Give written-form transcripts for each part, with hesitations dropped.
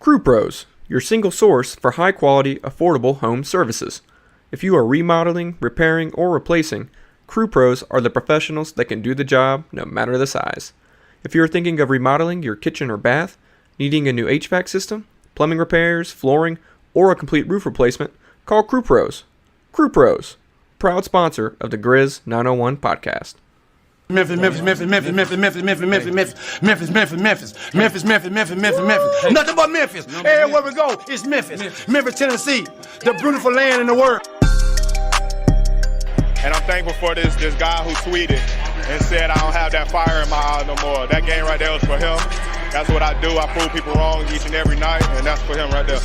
Crew Pros, your single source for high-quality, affordable home services. If you are remodeling, repairing, or replacing, Crew Pros are the professionals that can do the job no matter the size. If you are thinking of remodeling your kitchen or bath, needing a new HVAC system, plumbing repairs, flooring, or a complete roof replacement, call Crew Pros. Crew Pros, proud sponsor of the Grizz 901 podcast. Memphis. Nothing but Memphis. Everywhere we go, it's Memphis. Memphis, Tennessee, the beautiful land in the world. And I'm thankful for this guy who tweeted and said I don't have that fire in my eye no more. That game right there was for him. That's what I do. I prove people wrong each and every night, and that's for him right there.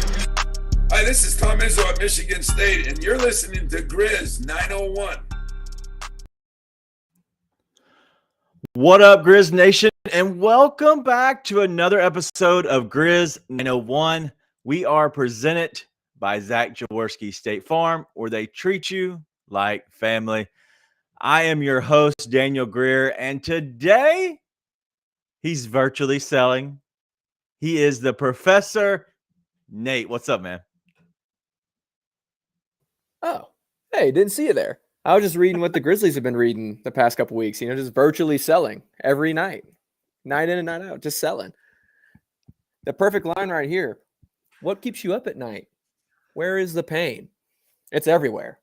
Hi, this is Tom Izzo at Michigan State, and you're listening to Grizz 901. What up, Grizz Nation, and welcome back to another episode of Grizz 901. We are presented by Zach Jaworski State Farm, where they treat you like family. I am your host, Daniel Greer, and today he's virtually selling. He is the Professor Nate. What's up, man? Oh, hey, didn't see you there. I was just reading what the Grizzlies have been reading the past couple weeks, just virtually selling every night, night in and night out, just selling. The perfect line right here. What keeps you up at night? Where is the pain? It's everywhere.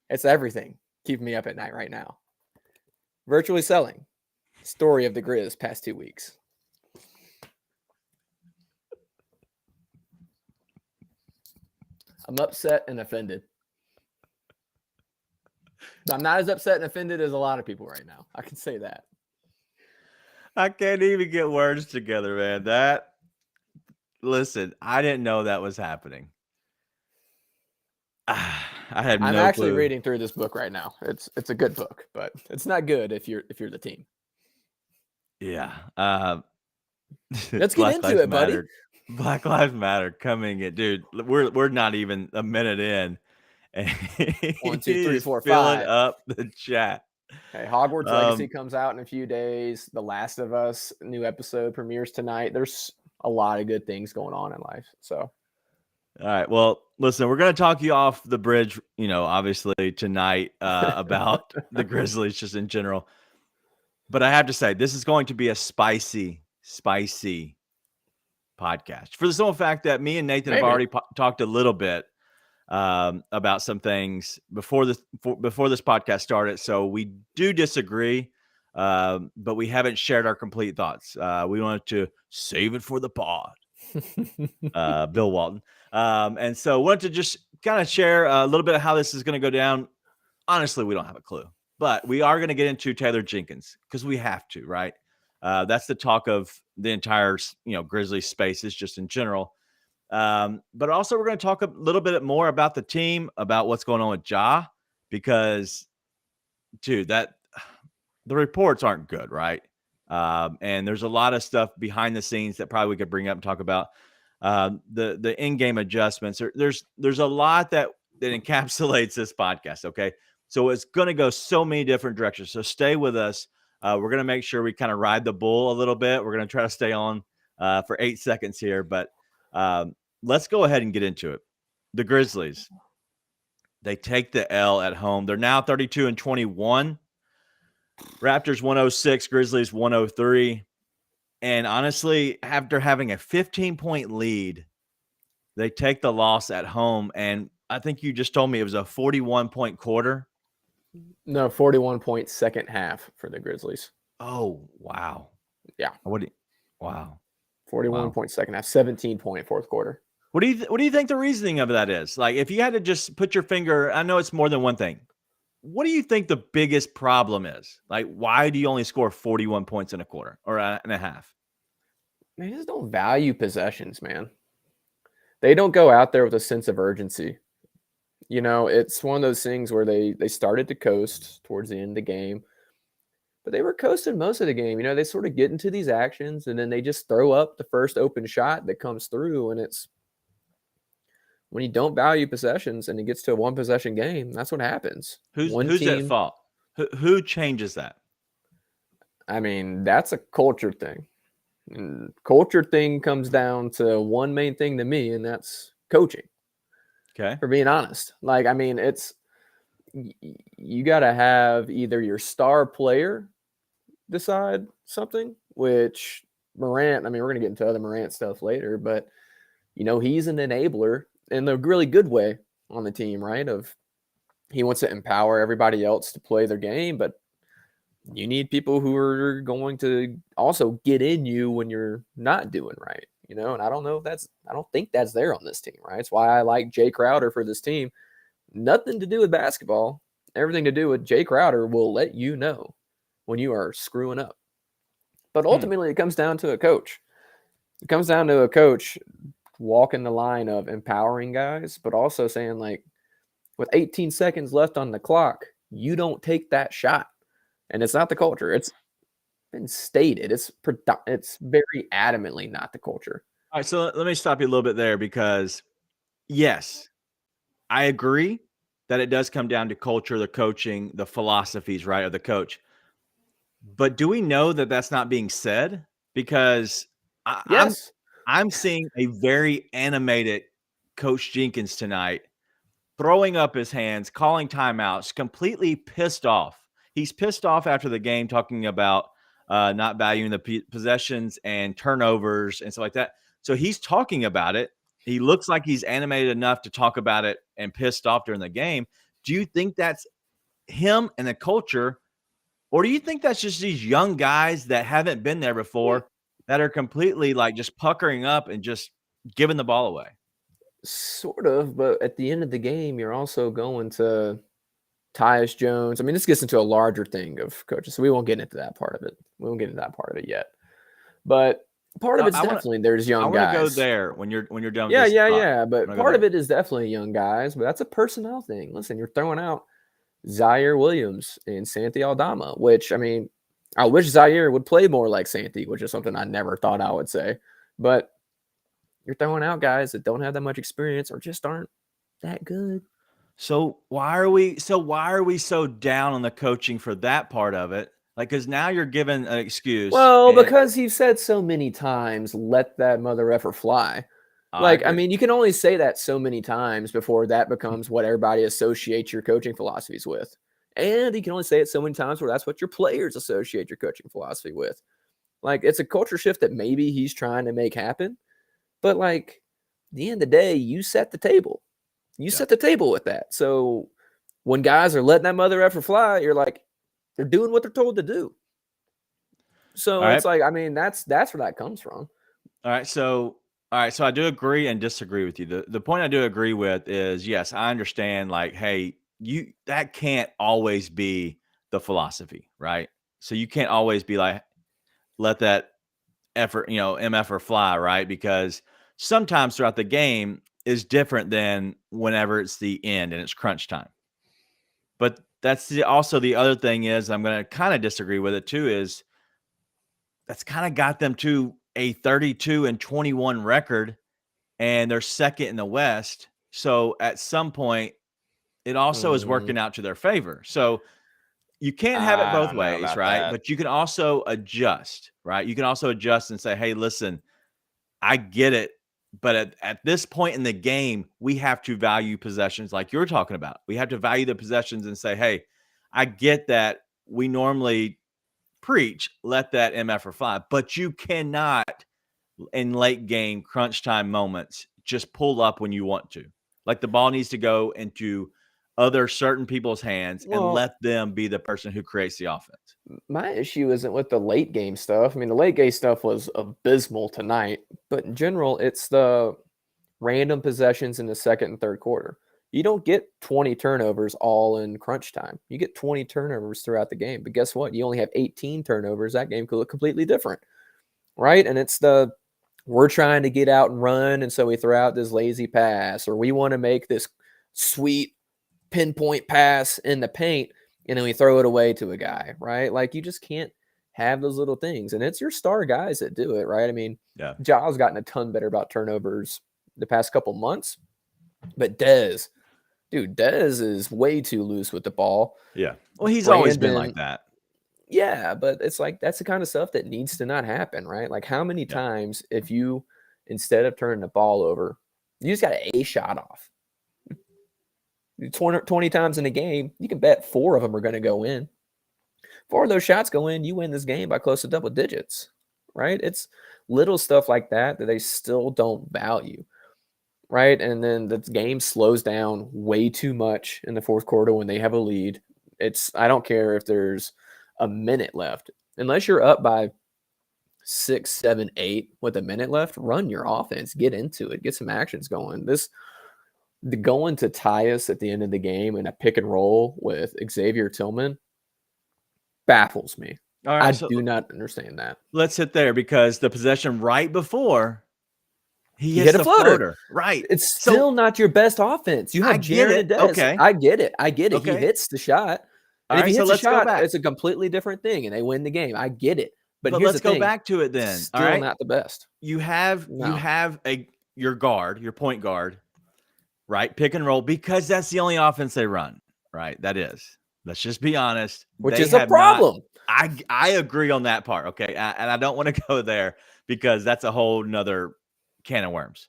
It's everything keeping me up at night right now. Virtually selling. Story of the Grizz past 2 weeks. I'm upset and offended. I'm not as upset and offended as a lot of people right now. I can say that. I can't even get words together, man. Listen, I didn't know that was happening. I had no I'm actually clue. reading through this book right now. It's a good book, but it's not good if you're the team. Yeah. Let's get into it, buddy. Black Lives Matter coming in, dude. We're not even a minute in. 1, 2, 3, 4, 5. Filling up the chat. Okay, Hogwarts Legacy comes out in a few days. The Last of Us new episode premieres tonight. There's a lot of good things going on in life. So, all right. Well, listen, we're going to talk you off the bridge, obviously tonight about the Grizzlies just in general. But I have to say, this is going to be a spicy podcast for the simple fact that me and Nathan have already talked a little bit about some things before this podcast started. So we do disagree, but we haven't shared our complete thoughts. We wanted to save it for the pod, Bill Walton. And so wanted to just kind of share a little bit of how this is going to go down. Honestly, we don't have a clue, but we are going to get into Taylor Jenkins because we have to, right? That's the talk of the entire, Grizzlies spaces just in general. But also we're going to talk a little bit more about the team, about what's going on with Ja, because dude, the reports aren't good, right? And there's a lot of stuff behind the scenes that probably we could bring up and talk about. The in-game adjustments. There's a lot that encapsulates this podcast. Okay. So it's going to go so many different directions. So stay with us. We're going to make sure we kind of ride the bull a little bit. We're going to try to stay on for 8 seconds here, but let's go ahead and get into it. The Grizzlies, they take the L at home. They're now 32-21. Raptors 106, Grizzlies 103. And honestly, after having a 15-point lead, they take the loss at home. And I think you just told me it was a 41-point quarter. No, 41-point second half for the Grizzlies. Oh, wow. Yeah. Wow. 41-point second half, 17-point fourth quarter. What do you think the reasoning of that is? Like, if you had to just put your finger, I know it's more than one thing. What do you think the biggest problem is? Like, why do you only score 41 points in a quarter or and a half? They just don't value possessions, man. They don't go out there with a sense of urgency. It's one of those things where they started to coast towards the end of the game, but they were coasting most of the game. They sort of get into these actions and then they just throw up the first open shot that comes through. And it's when you don't value possessions and it gets to a one possession game, that's what happens. Who's at fault? Who changes that? I mean, that's a culture thing. And culture thing comes down to one main thing to me, and that's coaching. Okay. For being honest. Like, I mean, it's you got to have either your star player decide something, which Morant, I mean, we're going to get into other Morant stuff later, but, he's an enabler in a really good way on the team, right? He wants to empower everybody else to play their game, but you need people who are going to also get in you when you're not doing right, and I don't think that's there on this team, right? It's why I like Jay Crowder for this team. Nothing to do with basketball, everything to do with Jay Crowder will let you know when you are screwing up. But ultimately, it comes down to a coach. It comes down to a coach walking the line of empowering guys, but also saying, like, with 18 seconds left on the clock, you don't take that shot. And it's not the culture. It's been stated. It's very adamantly not the culture. All right, so let me stop you a little bit there because, yes, I agree that it does come down to culture, the coaching, the philosophies, right, of the coach. But do we know that that's not being said? Because Yes. I'm seeing a very animated Coach Jenkins tonight, throwing up his hands, calling timeouts, completely pissed off. He's pissed off after the game, talking about not valuing the possessions and turnovers and stuff like that. So he's talking about it. He looks like he's animated enough to talk about it and pissed off during the game. Do you think that's him and the culture, or do you think that's just these young guys that haven't been there before that are completely like just puckering up and just giving the ball away? Sort of, but at the end of the game, you're also going to Tyus Jones. I mean, this gets into a larger thing of coaches, so we won't get into that part of it. We won't get into that part of it yet. But part of it's definitely there's young guys. I want to go there when you're done. Yeah, yeah. But part of it is definitely young guys. But that's a personnel thing. Listen, you're throwing out Zaire Williams and Santi Aldama, which, I mean, I wish Zaire would play more like Santi, which is something I never thought I would say. But you're throwing out guys that don't have that much experience or just aren't that good. So why are we so down on the coaching for that part of it? Like, because now you're given an excuse. Well, because he said so many times, let that mother effer fly. I mean, you can only say that so many times before that becomes what everybody associates your coaching philosophies with. And you can only say it so many times where that's what your players associate your coaching philosophy with. Like, it's a culture shift that maybe he's trying to make happen. But, like, at the end of the day, you set the table. You set the table with that. So when guys are letting that mother effer fly, you're like, they're doing what they're told to do. So it's like, I mean, that's where that comes from. All right. So I do agree and disagree with you. The point I do agree with is, yes, I understand, like, hey, that can't always be the philosophy, right? So you can't always be like, let that effort, MF fly, right? Because sometimes throughout the game is different than whenever it's the end and it's crunch time. But that's also the other thing is, I'm going to kind of disagree with it too, is that's kind of got them to a 32-21 record, and they're second in the West. So at some point, it also is working out to their favor. So you can't have it both ways, right? That. But you can also adjust, right? You can also adjust and say, hey, listen, I get it. But at this point in the game, we have to value possessions like you're talking about. We have to value the possessions and say, hey, I get that we normally preach, let that MF fly, but you cannot in late game crunch time moments just pull up when you want to. Like, the ball needs to go into other certain people's hands and let them be the person who creates the offense. My issue isn't with the late game stuff. I mean, the late game stuff was abysmal tonight, but in general, it's the random possessions in the second and third quarter. You don't get 20 turnovers all in crunch time. You get 20 turnovers throughout the game, but guess what? You only have 18 turnovers. That game could look completely different, right? And it's we're trying to get out and run, and so we throw out this lazy pass, or we want to make this sweet pinpoint pass in the paint, and then we throw it away to a guy, right? Like, you just can't have those little things. And it's your star guys that do it, right? I mean, Ja's gotten a ton better about turnovers the past couple months, but Dez is way too loose with the ball. Yeah. Well, he's always been like that. Yeah, but it's like that's the kind of stuff that needs to not happen, right? Like how many times if you instead of turning the ball over, you just got a shot off. 20 times in a game, you can bet 4 of them are going to go in. 4 of those shots go in, you win this game by close to double digits, right? It's little stuff like that that they still don't value, right? And then the game slows down way too much in the fourth quarter when they have a lead. I don't care if there's a minute left. Unless you're up by 6, 7, 8 with a minute left, run your offense, get into it, get some actions going. Going to Tyus at the end of the game in a pick and roll with Xavier Tillman baffles me. All right, I do not understand that. Let's sit there because the possession right before he hit a floater. Right. It's still not your best offense. You have Jaren and Des. Okay. I get it. Okay. He hits the shot. And if he hits the shot, it's a completely different thing, and they win the game. I get it. But let's go back to it then. Still not the best. You have your point guard, right? Pick and roll because that's the only offense they run, right? That is. Let's just be honest. Which is a problem. I agree on that part. Okay. And I don't want to go there because that's a whole nother can of worms.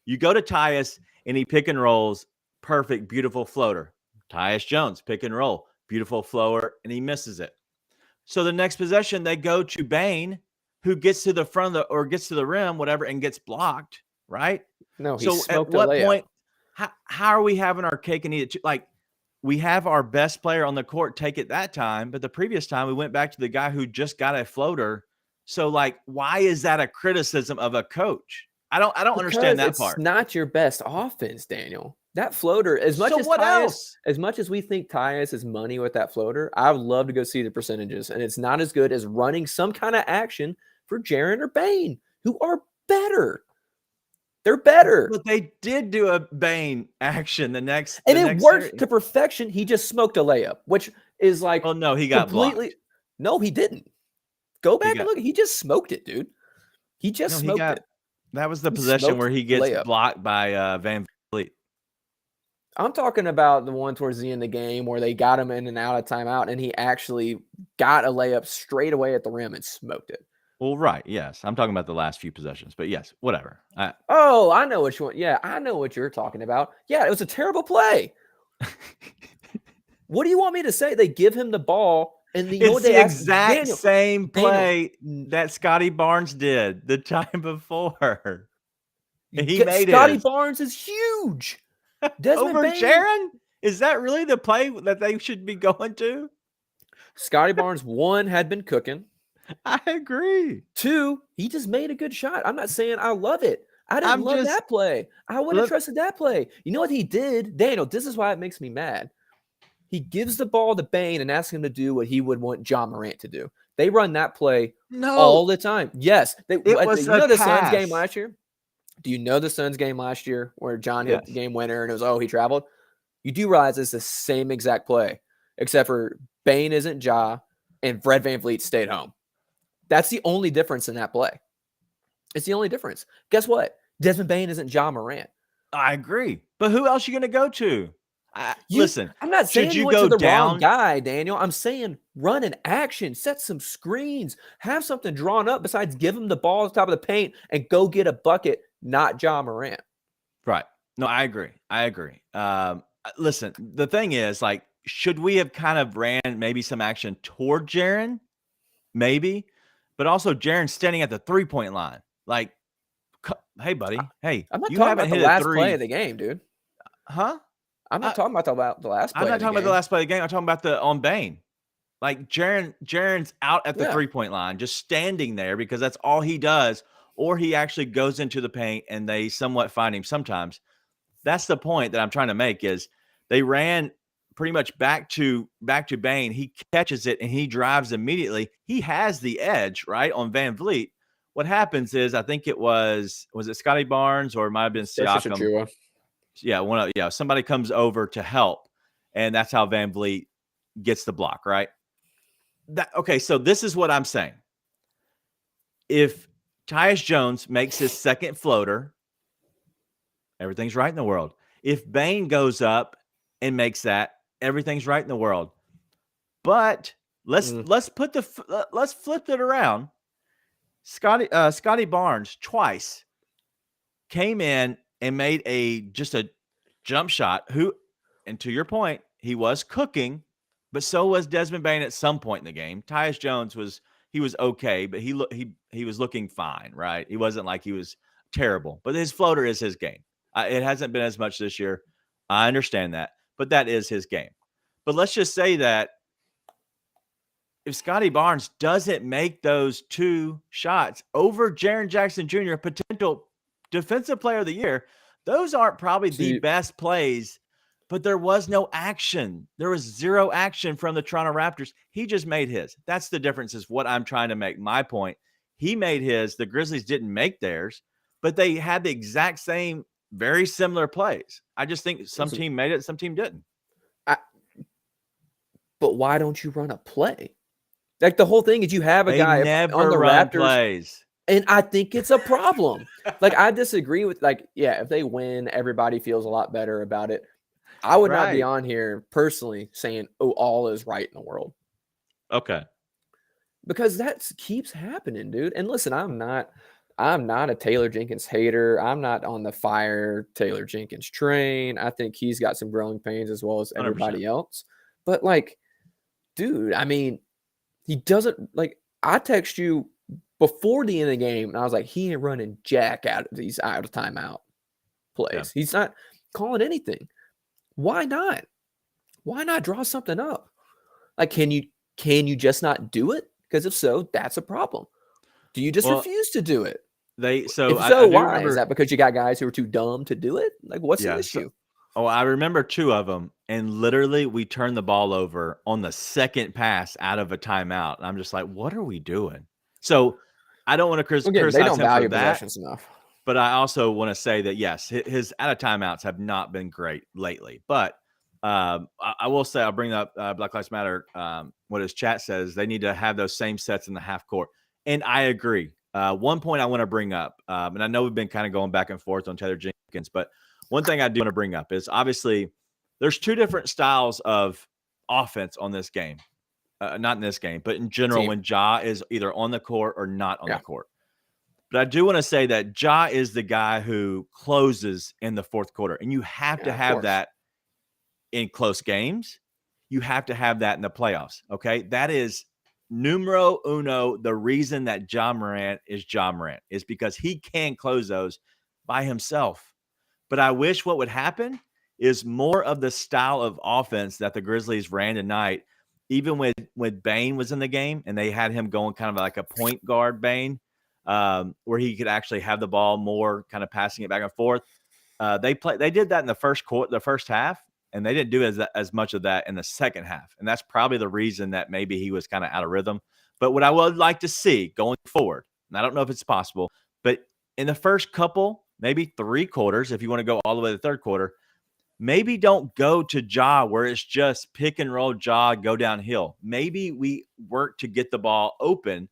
You go to Tyus and he pick and rolls, perfect, beautiful floater. Tyus Jones, pick and roll, beautiful floater, and he misses it. So the next possession, they go to Bane, who gets to the front of or gets to the rim, whatever, and gets blocked, right? No, he so smoked at what a layup. point, how are we having our cake and eat it? Like, we have our best player on the court take it that time, but the previous time we went back to the guy who just got a floater. So, like, why is that a criticism of a coach? I don't understand that part. It's not your best offense, Daniel. That floater, as much as we think Tyus is money with that floater, I would love to go see the percentages. And it's not as good as running some kind of action for Jaren or Bane, who are better. They're better. But they did do a Bane action the next worked series. To perfection. He just smoked a layup, which is like, oh no, he got completely blocked. No, he didn't. Go back and look. He just smoked it, dude. He just smoked it. That was the possession where he gets blocked by Van Vliet. I'm talking about the one towards the end of the game where they got him in and out of timeout, and he actually got a layup straight away at the rim and smoked it. Well, right, yes. I'm talking about the last few possessions, but yes, whatever. I know which one. Yeah, I know what you're talking about. Yeah, it was a terrible play. What do you want me to say? They give him the ball, and it's the exact same play that Scotty Barnes did the time before. He made Scotty Barnes is huge. Over Jaren? Is that really the play that they should be going to? Scotty Barnes, 1, had been cooking. I agree. 2, he just made a good shot. I'm not saying I love it. I didn't love that play. I wouldn't have trusted that play. You know what he did? Daniel, this is why it makes me mad. He gives the ball to Bane and asks him to do what he would want Ja Morant to do. They run that play all the time. Yes. The Suns game last year? Do you know the Suns game last year where John hit the game winner and it was, he traveled? You do realize it's the same exact play, except for Bane isn't Ja and Fred VanVleet stayed home. That's the only difference in that play. It's the only difference. Guess what? Desmond Bane isn't Ja Morant. I agree. But who else are you going to go to? Listen, I'm not saying you went to the wrong guy, Daniel. I'm saying run an action, set some screens, have something drawn up besides give him the ball at the top of the paint and go get a bucket, not Ja Morant. Right. No, I agree. Listen, the thing is, like, should we have kind of ran maybe some action toward Jaren? Maybe. But also Jaren standing at the 3-point line. Like, hey, buddy. Hey, I'm not talking about the last play of the game, dude. Huh? I'm not talking about the last play. I'm not talking about the last play of the game. I'm talking about on Bane. Like, Jaren's out at the 3-point line, just standing there because that's all he does. Or he actually goes into the paint and they somewhat find him sometimes. That's the point that I'm trying to make is they ran pretty much back to Bane. He catches it and he drives immediately. He has the edge, right, on Van Vliet. What happens is, I think it was it Scotty Barnes or it might have been Siakam? Yeah, somebody comes over to help, and that's how Van Vliet gets the block, right? Okay, so this is what I'm saying. If Tyus Jones makes his second floater, everything's right in the world. If Bane goes up and makes that, everything's right in the world. But Let's flip it around. Scotty Barnes twice came in and made a jump shot. And to your point, he was cooking, but so was Desmond Bane at some point in the game. Tyus Jones was okay, but he was looking fine, right? He wasn't like he was terrible, but his floater is his game. It hasn't been as much this year. I understand that, but that is his game. But let's just say that if Scotty Barnes doesn't make those 2 shots over Jaren Jackson Jr., potential defensive player of the year, those aren't probably the best plays, but there was no action. There was 0 action from the Toronto Raptors. He just made his. That's the difference, is what I'm trying to make my point. He made his. The Grizzlies didn't make theirs, but they had the exact same, very similar plays. I just think some team made it, some team didn't. But why don't you run a play? Like, the whole thing is you have a guy on the Raptors plays. And I think it's a problem. Like, I disagree with, like, yeah, if they win, everybody feels a lot better about it. I would not be on here personally saying, oh, all is right in the world. Okay. Because that keeps happening, dude. And listen, I'm not a Taylor Jenkins hater. I'm not on the fire Taylor Jenkins train. I think he's got some growing pains as well as everybody 100%. else. But, like, dude, I mean, he doesn't, like, I text you before the end of the game, and I was like, he ain't running jack out of these out of timeout plays. Yeah. He's not calling anything. Why not? Why not draw something up? Like, can you just not do it? Because if so, that's a problem. Do you just refuse to do it? Why? Remember, is that because you got guys who are too dumb to do it? Like, what's the issue? I remember 2 of them, and literally we turned the ball over on the second pass out of a timeout. And I'm just like, what are we doing? So I don't want to criticize they don't him value for that, possessions enough. But I also want to say that, yes, his out of timeouts have not been great lately. But I will say, I'll bring up Black Lives Matter. What his chat says, they need to have those same sets in the half court. And I agree. One point I want to bring up, and I know we've been kind of going back and forth on Taylor Jenkins, but one thing I do want to bring up is, obviously there's 2 different styles of offense on this game. Not in this game, but in general, when Ja is either on the court or not on the court. But I do want to say that Ja is the guy who closes in the fourth quarter. And you have to have that in close games. You have to have that in the playoffs. Okay. That is numero uno. The reason that Ja Morant is because he can close those by himself. But I wish what would happen is more of the style of offense that the Grizzlies ran tonight, even when Bane was in the game and they had him going kind of like a point guard Bane, where he could actually have the ball more, kind of passing it back and forth. They did that in the first half, and they didn't do as much of that in the second half. And that's probably the reason that maybe he was kind of out of rhythm. But what I would like to see going forward, and I don't know if it's possible, but in the first couple, maybe 3 quarters, if you want to go all the way to the third quarter, maybe don't go to Ja where it's just pick and roll Ja, go downhill. Maybe we work to get the ball open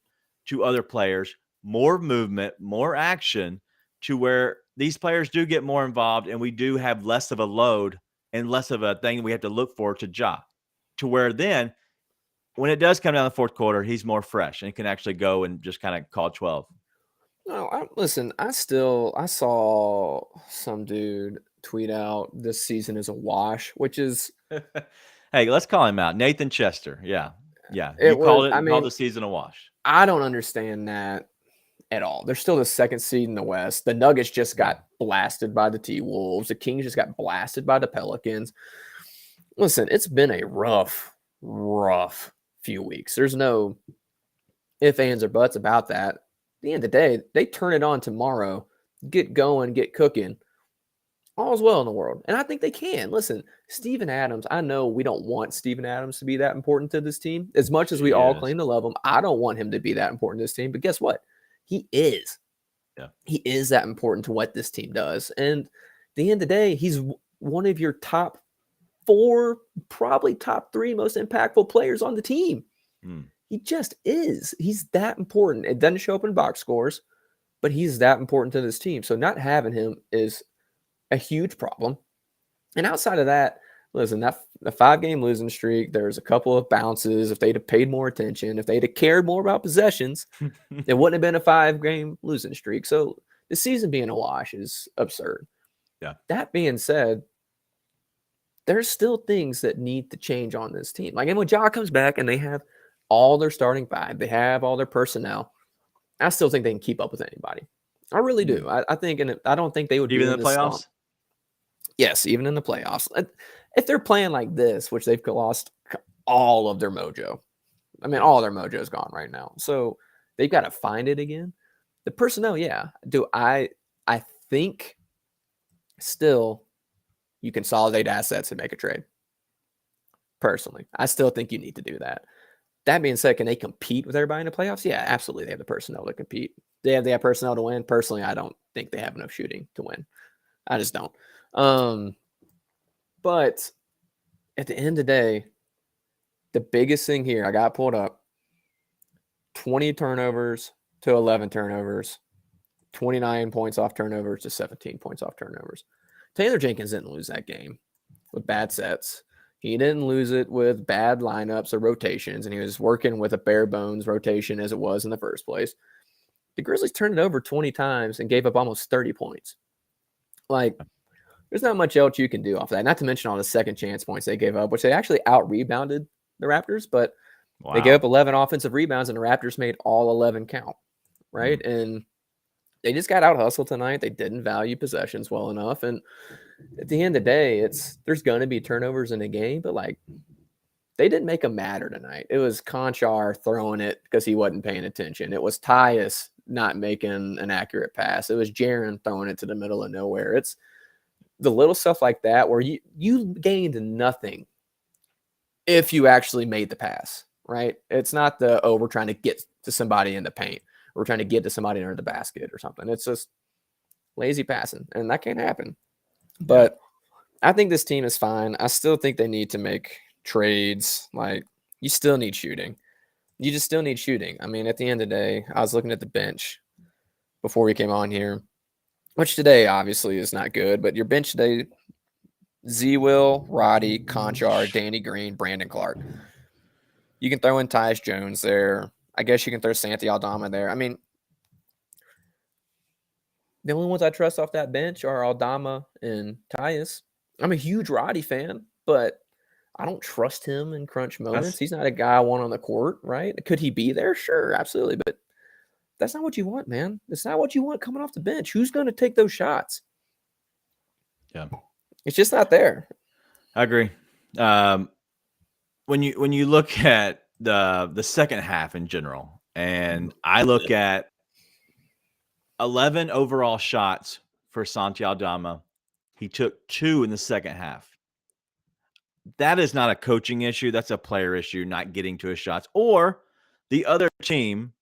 to other players, more movement, more action, to where these players do get more involved and we do have less of a load and less of a thing we have to look for to Ja, to where then when it does come down the fourth quarter, he's more fresh and can actually go and just kind of call 12. No, listen, I saw some dude tweet out this season is a wash, which is hey, let's call him out. Nathan Chester. Yeah. You called the season a wash. I don't understand that at all. They're still the 2nd seed in the West. The Nuggets just got blasted by the T-Wolves. The Kings just got blasted by the Pelicans. Listen, it's been a rough few weeks. There's no ifs, ands, or buts about that. At the end of the day, they turn it on tomorrow, get going, get cooking. All's well in the world. And I think they can. Listen, Steven Adams, I know we don't want Steven Adams to be that important to this team. As much as we all claim to love him, I don't want him to be that important to this team. But guess what? He is. Yeah. He is that important to what this team does. And at the end of the day, he's one of your top 4, probably top 3 most impactful players on the team. He just is. He's that important. It doesn't show up in box scores, but he's that important to this team. So not having him is a huge problem. And outside of that, Listen, that a 5-game losing streak, there's a couple of bounces. If they'd have paid more attention, if they'd have cared more about possessions, it wouldn't have been a 5-game losing streak. So the season being a wash is absurd. Yeah. That being said, there's still things that need to change on this team. Like, and when Ja comes back and they have all their starting 5, they have all their personnel, I still think they can keep up with anybody. I really do. I think, and I don't think they would even be in the playoffs. slump. Yes, even in the playoffs. If they're playing like this, which they've lost all of their mojo. I mean, all their mojo is gone right now. So they've got to find it again. The personnel, yeah. I think still you consolidate assets and make a trade. Personally, I still think you need to do that. That being said, can they compete with everybody in the playoffs? Yeah, absolutely. They have the personnel to compete. They have personnel to win. Personally, I don't think they have enough shooting to win. I just don't. But at the end of the day, the biggest thing here, I got pulled up, 20 turnovers to 11 turnovers, 29 points off turnovers to 17 points off turnovers. Taylor Jenkins didn't lose that game with bad sets. He didn't lose it with bad lineups or rotations, and he was working with a bare bones rotation as it was in the first place. The Grizzlies turned it over 20 times and gave up almost 30 points. Like, there's not much else you can do off of that. Not to mention all the second chance points they gave up, which they actually out-rebounded the Raptors, but they gave up 11 offensive rebounds, and the Raptors made all 11 count, right? And they just got out-hustled tonight. They didn't value possessions well enough, and at the end of the day, there's going to be turnovers in a game, but, like, they didn't make them matter tonight. It was Conchar throwing it because he wasn't paying attention. It was Tyus not making an accurate pass. It was Jaren throwing it to the middle of nowhere. It's the little stuff like that where you gained nothing if you actually made the pass, right? It's not we're trying to get to somebody in the paint. We're trying to get to somebody under the basket or something. It's just lazy passing, and that can't happen. But I think this team is fine. I still think they need to make trades. Like, you still need shooting. You just still need shooting. I mean, at the end of the day, I was looking at the bench before we came on here, which today obviously is not good, but your bench today, Z-Will, Roddy, Conchar, Danny Green, Brandon Clark. You can throw in Tyus Jones there. I guess you can throw Santi Aldama there. I mean, the only ones I trust off that bench are Aldama and Tyus. I'm a huge Roddy fan, but I don't trust him in crunch moments. He's not a guy I want on the court, right? Could he be there? Sure, absolutely. But that's not what you want, man. It's not what you want coming off the bench. Who's going to take those shots? Yeah. It's just not there. I agree. When you look at the second half in general, and I look at 11 overall shots for Santi Aldama, he took 2 in the second half. That is not a coaching issue. That's a player issue, not getting to his shots, or the other team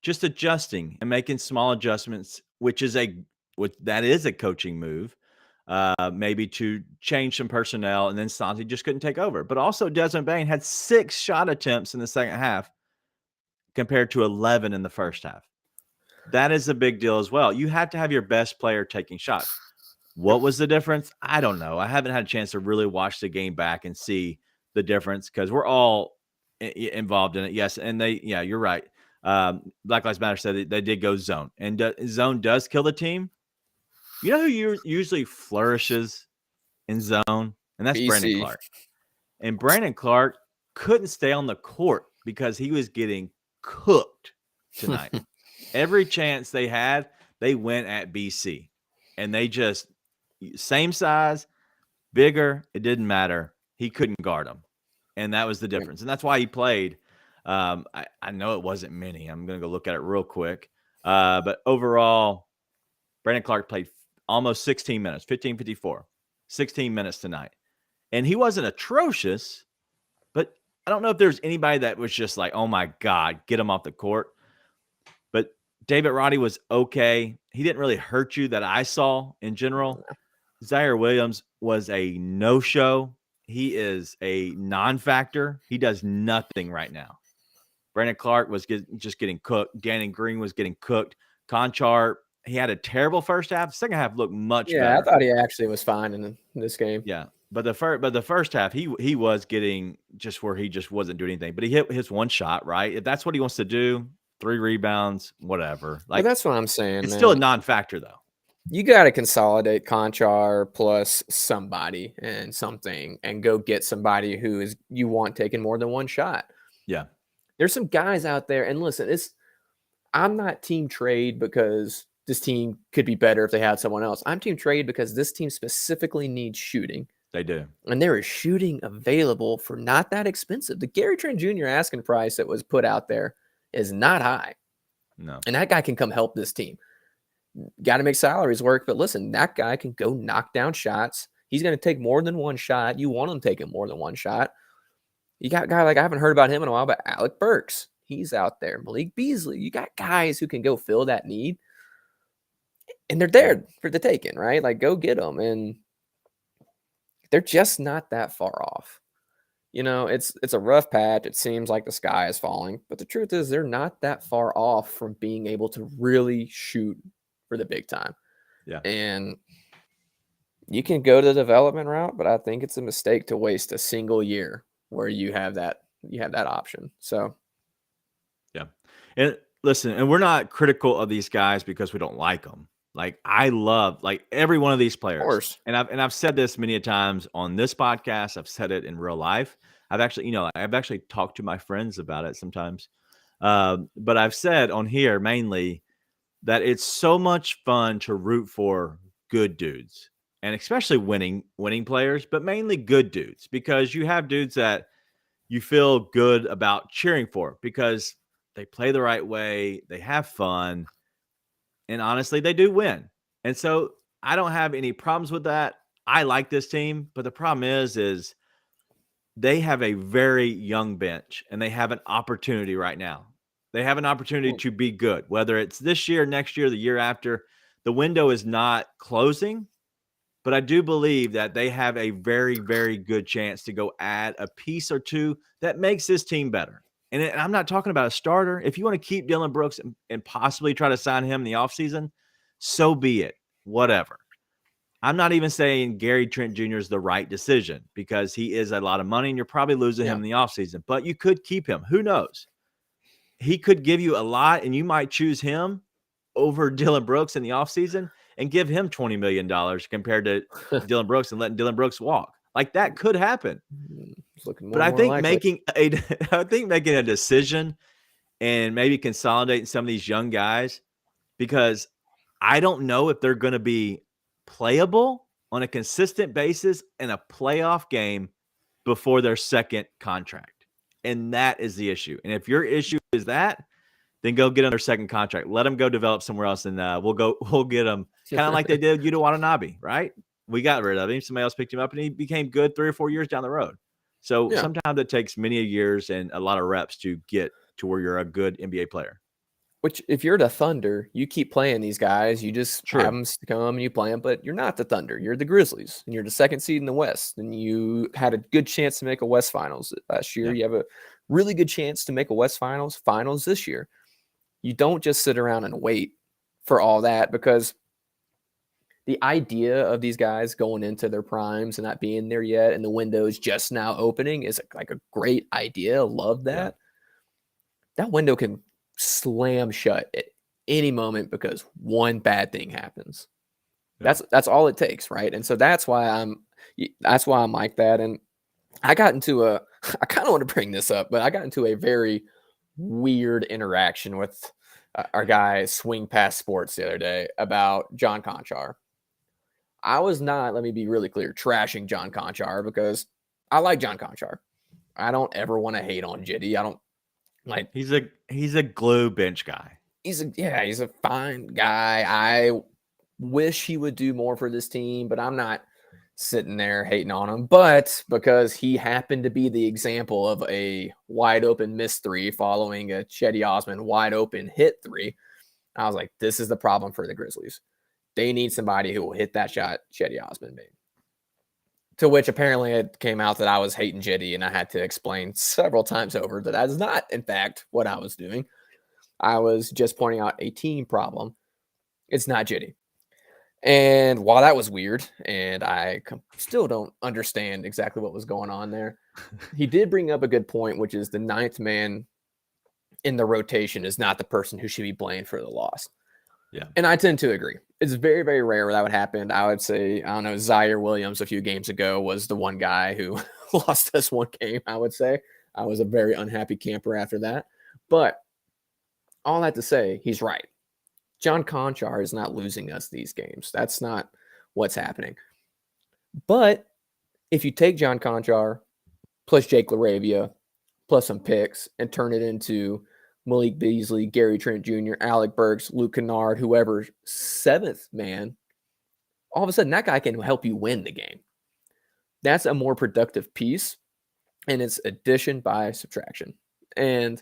just adjusting and making small adjustments, that is a coaching move, maybe to change some personnel, and then Santi just couldn't take over. But also Desmond Bane had 6 shot attempts in the second half compared to 11 in the first half. That is a big deal as well. You have to have your best player taking shots. What was the difference? I don't know. I haven't had a chance to really watch the game back and see the difference because we're all involved in it. Yes, and you're right. Black Lives Matter said they did go zone, and zone does kill the team. You know who usually flourishes in zone? And that's BC. Brandon Clark. And Brandon Clark couldn't stay on the court because he was getting cooked tonight. Every chance they had, they went at BC. And they just, same size, bigger, it didn't matter. He couldn't guard them. And that was the difference. And that's why he played. I know it wasn't many. I'm going to go look at it real quick. But overall, Brandon Clark played almost 16 minutes, 15:54, 16 minutes tonight. And he wasn't atrocious, but I don't know if there's anybody that was just like, oh my God, get him off the court. But David Roddy was okay. He didn't really hurt you that I saw in general. Zaire Williams was a no-show. He is a non-factor. He does nothing right now. Brandon Clark was just getting cooked. Danny Green was getting cooked. Conchar, he had a terrible first half. Second half looked much better. I thought he actually was fine in this game. Yeah. But the first half, he was getting just where he just wasn't doing anything. But he hit his one shot, right? If that's what he wants to do, 3 rebounds, whatever. But that's what I'm saying, it's man. still a non-factor, though. You got to consolidate Conchar plus somebody and something and go get somebody who is you want taking more than one shot. Yeah. There's some guys out there, and listen, I'm not team trade because this team could be better if they had someone else. I'm team trade because this team specifically needs shooting. They do. And there is shooting available for not that expensive. The Gary Trent Jr. asking price that was put out there is not high. No. And that guy can come help this team. Got to make salaries work. But listen, that guy can go knock down shots. He's going to take more than one shot. You want him taking more than one shot. You got a guy like I haven't heard about him in a while, but Alec Burks. He's out there. Malik Beasley. You got guys who can go fill that need. And they're there for the taking, right? Like, go get them. And they're just not that far off. You know, it's a rough patch. It seems like the sky is falling. But the truth is they're not that far off from being able to really shoot for the big time. Yeah. And you can go the development route, but I think it's a mistake to waste a single year where you have that option. So yeah. And listen, and we're not critical of these guys because we don't like them. Like, I love like every one of these players. Of course. And I've said this many a times on this podcast. I've said it in real life. I've actually talked to my friends about it sometimes. But I've said on here mainly that it's so much fun to root for good dudes, and especially winning players, but mainly good dudes, because you have dudes that you feel good about cheering for because they play the right way, they have fun, and honestly, they do win. And so I don't have any problems with that. I like this team, but the problem is they have a very young bench, and they have an opportunity right now. They have an opportunity to be good, whether it's this year, next year, the year after. The window is not closing, but I do believe that they have a very, very good chance to go add a piece or two that makes this team better. And I'm not talking about a starter. If you want to keep Dylan Brooks and possibly try to sign him in the offseason, so be it. Whatever. I'm not even saying Gary Trent Jr. is the right decision because he is a lot of money and you're probably losing him in the offseason. But you could keep him. Who knows? He could give you a lot, and you might choose him over Dylan Brooks in the offseason and give him $20 million compared to Dylan Brooks and letting Dylan Brooks walk. Like, that could happen. But I think making a decision and maybe consolidating some of these young guys, because I don't know if they're going to be playable on a consistent basis in a playoff game before their second contract. And that is the issue. And if your issue is that, then go get on their second contract. Let them go develop somewhere else, and we'll get them kind of like they did Yuta Watanabe, right? We got rid of him. Somebody else picked him up, and he became good 3 or 4 years down the road. So sometimes it takes many years and a lot of reps to get to where you're a good NBA player. Which, if you're the Thunder, you keep playing these guys. You just have them come and you play them, but you're not the Thunder. You're the Grizzlies, and you're the second seed in the West, and you had a good chance to make a West Finals last year. Yeah. You have a really good chance to make a West Finals this year. You don't just sit around and wait for all that, because the idea of these guys going into their primes and not being there yet and the window's just now opening is like a great idea. Love that. Yeah. That window can slam shut at any moment because one bad thing happens. Yeah. That's all it takes, right? And so that's why I'm like that. And I kind of want to bring this up, but I got into a very weird interaction with our guy Swing Past Sports the other day about John Conchar. I was not, let me be really clear, trashing John Conchar, because I like John Conchar. I don't ever want to hate on Jitty. I don't like. He's a glue bench guy. He's a fine guy. I wish he would do more for this team, but I'm not sitting there hating on him. But because he happened to be the example of a wide open miss 3 following a Cedi Osman wide open hit 3, I was like, this is the problem for the Grizzlies. They need somebody who will hit that shot Cedi Osman made. To which apparently it came out that I was hating Jitty, and I had to explain several times over that is not, in fact, what I was doing. I was just pointing out a team problem. It's not Jitty. And while that was weird, and I still don't understand exactly what was going on there, he did bring up a good point, which is the ninth man in the rotation is not the person who should be blamed for the loss. Yeah. And I tend to agree. It's very, very rare where that would happen. I would say, I don't know, Zaire Williams a few games ago was the one guy who lost us one game, I would say. I was a very unhappy camper after that. But all that to say, he's right. John Conchar is not losing us these games. That's not what's happening. But if you take John Conchar plus Jake LaRavia plus some picks and turn it into Malik Beasley, Gary Trent Jr., Alec Burks, Luke Kennard, whoever, seventh man, all of a sudden that guy can help you win the game. That's a more productive piece, and it's addition by subtraction. And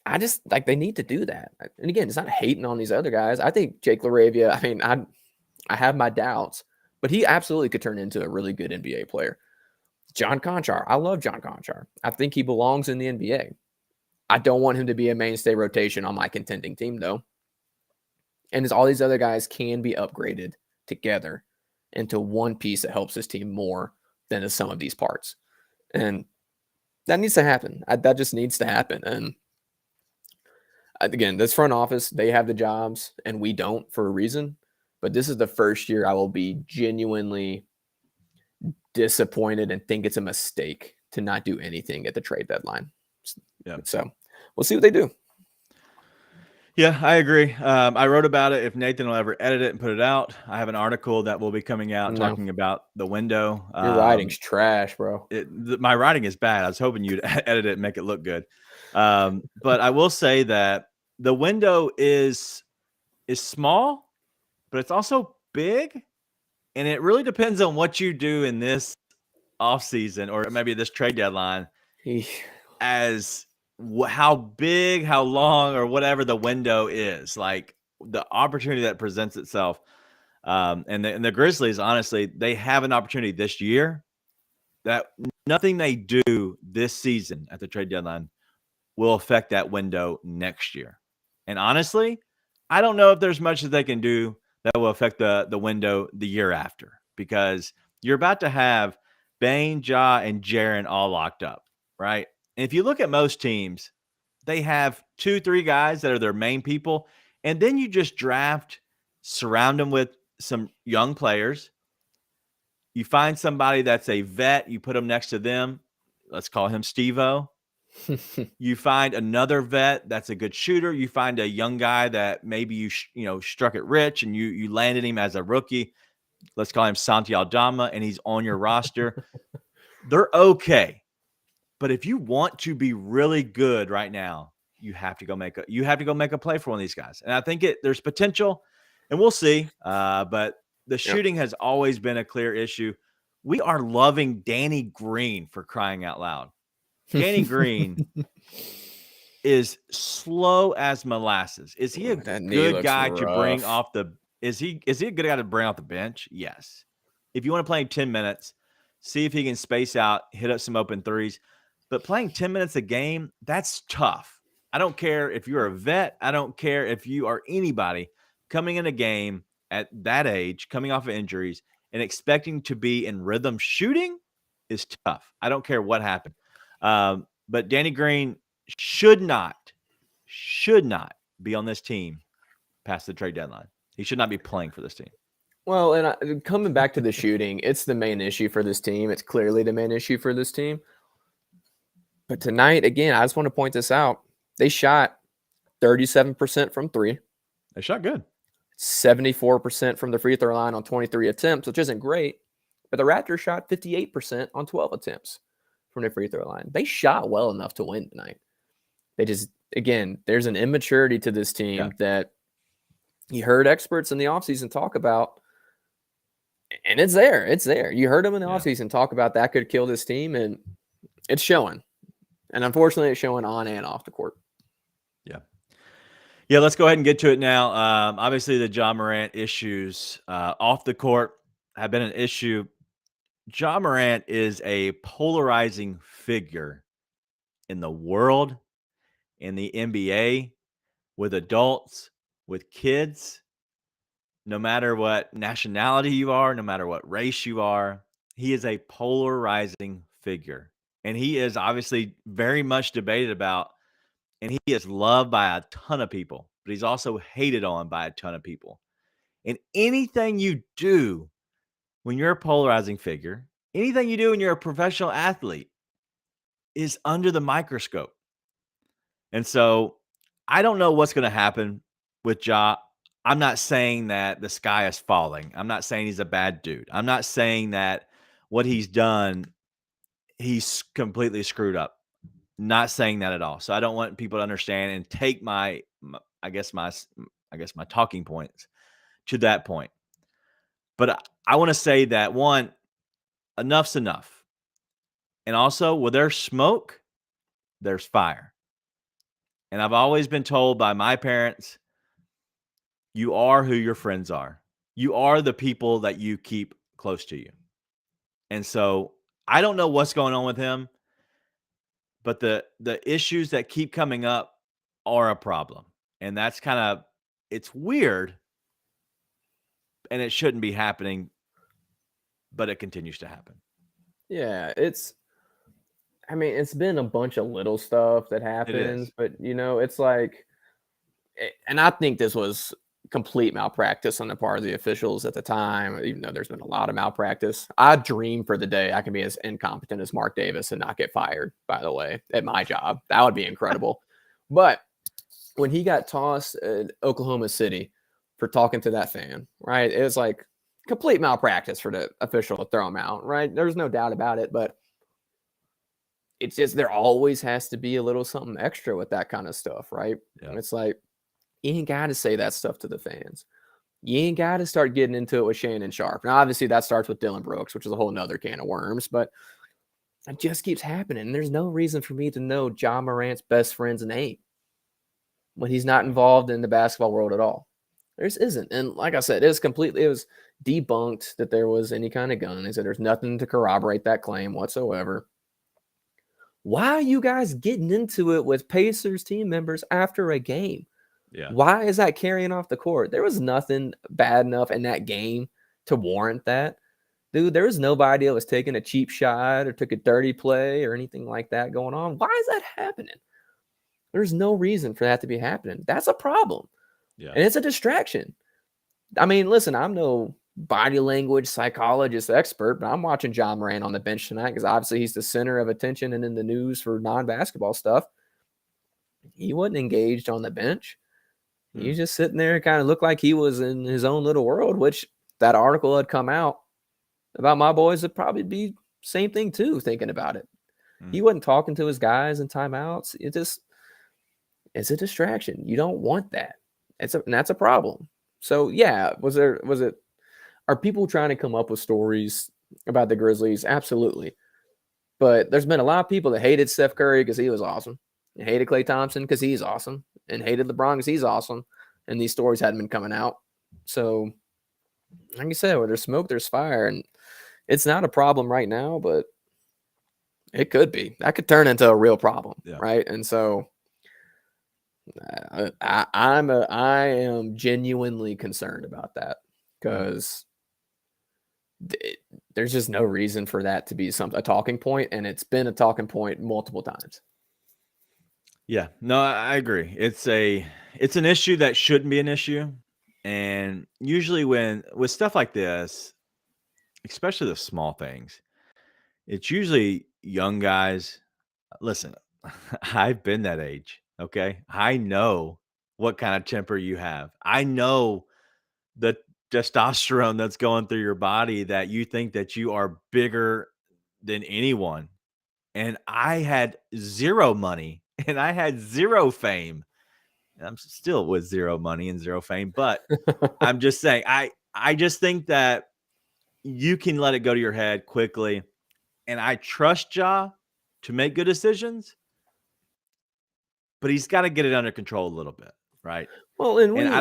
I just like they need to do that. And again, it's not hating on these other guys. I think Jake LaRavia, I mean, I have my doubts, but he absolutely could turn into a really good NBA player. John Conchar, I love John Conchar. I think he belongs in the NBA. I don't want him to be a mainstay rotation on my contending team, though. And all these other guys can be upgraded together into one piece that helps this team more than some of these parts. And that needs to happen. That just needs to happen. And again, this front office, they have the jobs and we don't for a reason. But this is the first year I will be genuinely disappointed and think it's a mistake to not do anything at the trade deadline. Yeah. So we'll see what they do. Yeah, I agree. I wrote about it. If Nathan will ever edit it and put it out, I have an article that will be coming out talking about the window. Your writing's trash, bro. My writing is bad. I was hoping you'd edit it and make it look good. But I will say that the window is small, but it's also big. And it really depends on what you do in this offseason or maybe this trade deadline as how big, how long, or whatever the window is, like the opportunity that presents itself. And the Grizzlies, honestly, they have an opportunity this year that nothing they do this season at the trade deadline will affect that window next year. And honestly, I don't know if there's much that they can do that will affect the window the year after, because you're about to have Bane, Ja, and Jaren all locked up, right? And if you look at most teams, they have 2-3 guys that are their main people, and then you just surround them with some young players. You find somebody that's a vet, you put them next to them. Let's call him Steve-O. You find another vet that's a good shooter. You find a young guy that maybe you struck it rich and you landed him as a rookie. Let's call him Santi Aldama, and he's on your roster. They're okay. But if you want to be really good right now, you have to go make a play for one of these guys. And I think there's potential, and we'll see. But the shooting has always been a clear issue. We are loving Danny Green, for crying out loud. Danny Green is slow as molasses. Is he a good guy to bring off the? Is he a good guy to bring off the bench? Yes. If you want to play him 10 minutes, see if he can space out, hit up some open threes. But playing 10 minutes a game, that's tough. I don't care if you're a vet. I don't care if you are anybody coming in a game at that age, coming off of injuries, and expecting to be in rhythm shooting is tough. I don't care what happened. But Danny Green should not be on this team past the trade deadline. He should not be playing for this team. Well, and coming back to the shooting, it's the main issue for this team. It's clearly the main issue for this team. But tonight, again, I just want to point this out. They shot 37% from three. They shot good. 74% from the free throw line on 23 attempts, which isn't great. But the Raptors shot 58% on 12 attempts from the free throw line. They shot well enough to win tonight. They just, again, there's an immaturity to this team that you heard experts in the offseason talk about, and it's there. It's there. You heard them in the offseason talk about that could kill this team, and it's showing. And unfortunately, it's showing on and off the court. Yeah, let's go ahead and get to it now. Obviously, the Ja Morant issues off the court have been an issue. Ja Morant is a polarizing figure in the world, in the NBA, with adults, with kids. no matter what nationality you are, no matter what race you are, he is a polarizing figure. And he is obviously very much debated about, and he is loved by a ton of people, but he's also hated on by a ton of people. And anything you do when you're a polarizing figure, anything you do when you're a professional athlete is under the microscope. And so I don't know what's going to happen with Ja. I'm not saying that the sky is falling. I'm not saying he's a bad dude. I'm not saying that what he's done, he's completely screwed up. Not saying that at all. So I don't want people to understand and take my talking points to that point. But I want to say that, one, enough's enough. And also, where there's smoke, there's fire. And I've always been told by my parents, you are who your friends are. You are the people that you keep close to you. And so I don't know what's going on with him, but the issues that keep coming up are a problem. And that's kind of, it's weird, and it shouldn't be happening, but it continues to happen. Yeah, it's been a bunch of little stuff that happens, but it's like, and I think this was complete malpractice on the part of the officials at the time, even though there's been a lot of malpractice. I dream for the day I can be as incompetent as Mark Davis and not get fired, by the way, at my job. That would be incredible. But when he got tossed at Oklahoma City for talking to that fan, right, it was like complete malpractice for the official to throw him out, right? There's no doubt about it, but it's just there always has to be a little something extra with that kind of stuff, right? Yeah. It's like, you ain't got to say that stuff to the fans. You ain't got to start getting into it with Shannon Sharp. Now, obviously, that starts with Dylan Brooks, which is a whole nother can of worms, but it just keeps happening. And there's no reason for me to know Ja Morant's best friend's name when he's not involved in the basketball world at all. There just isn't. And like I said, it was debunked that there was any kind of gun. They said there's nothing to corroborate that claim whatsoever. Why are you guys getting into it with Pacers team members after a game? Yeah. Why is that carrying off the court? There was nothing bad enough in that game to warrant that. Dude, there was nobody that was taking a cheap shot or took a dirty play or anything like that going on. Why is that happening? There's no reason for that to be happening. That's a problem. Yeah. And it's a distraction. I mean, listen, I'm no body language psychologist expert, but I'm watching Ja Morant on the bench tonight because obviously he's the center of attention and in the news for non-basketball stuff. He wasn't engaged on the bench. He was just sitting there, kind of looked like he was in his own little world, which that article had come out about my boys would probably be same thing too, thinking about it. He wasn't talking to his guys in timeouts. It's a distraction. You don't want that. And that's a problem. So yeah, are people trying to come up with stories about the Grizzlies? Absolutely. But there's been a lot of people that hated Steph Curry because he was awesome, and hated Klay Thompson because he's awesome, and hated LeBron because he's awesome. And these stories hadn't been coming out. So like you said, where there's smoke, there's fire. And it's not a problem right now, but it could be. That could turn into a real problem, right? And so I am genuinely concerned about that because there's just no reason for that to be a talking point, and it's been a talking point multiple times. Yeah, no, I agree. It's an issue that shouldn't be an issue, and usually with stuff like this, especially the small things, it's usually young guys. Listen, I've been that age. Okay, I know what kind of temper you have. I know the testosterone that's going through your body, that you think that you are bigger than anyone. And I had zero money and I had zero fame. And I'm still with zero money and zero fame, but I'm just saying, I just think that you can let it go to your head quickly. And I trust Ja to make good decisions, but he's got to get it under control a little bit, right? Well, and I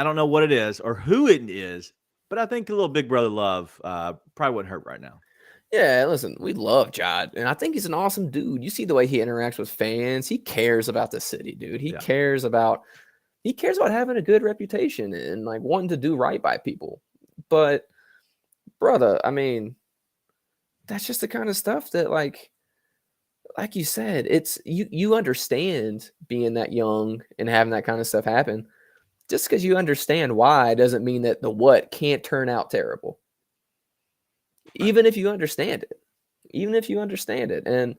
don't know what it is or who it is, but I think a little big brother love probably wouldn't hurt right now. Yeah, listen, we love Ja, and I think he's an awesome dude. You see the way he interacts with fans. He cares about the city, dude. He cares about, He cares about having a good reputation and like wanting to do right by people. But brother, I mean, that's just the kind of stuff that like you said, it's you understand being that young and having that kind of stuff happen. Just because you understand why doesn't mean that the what can't turn out terrible. Even if you understand it. And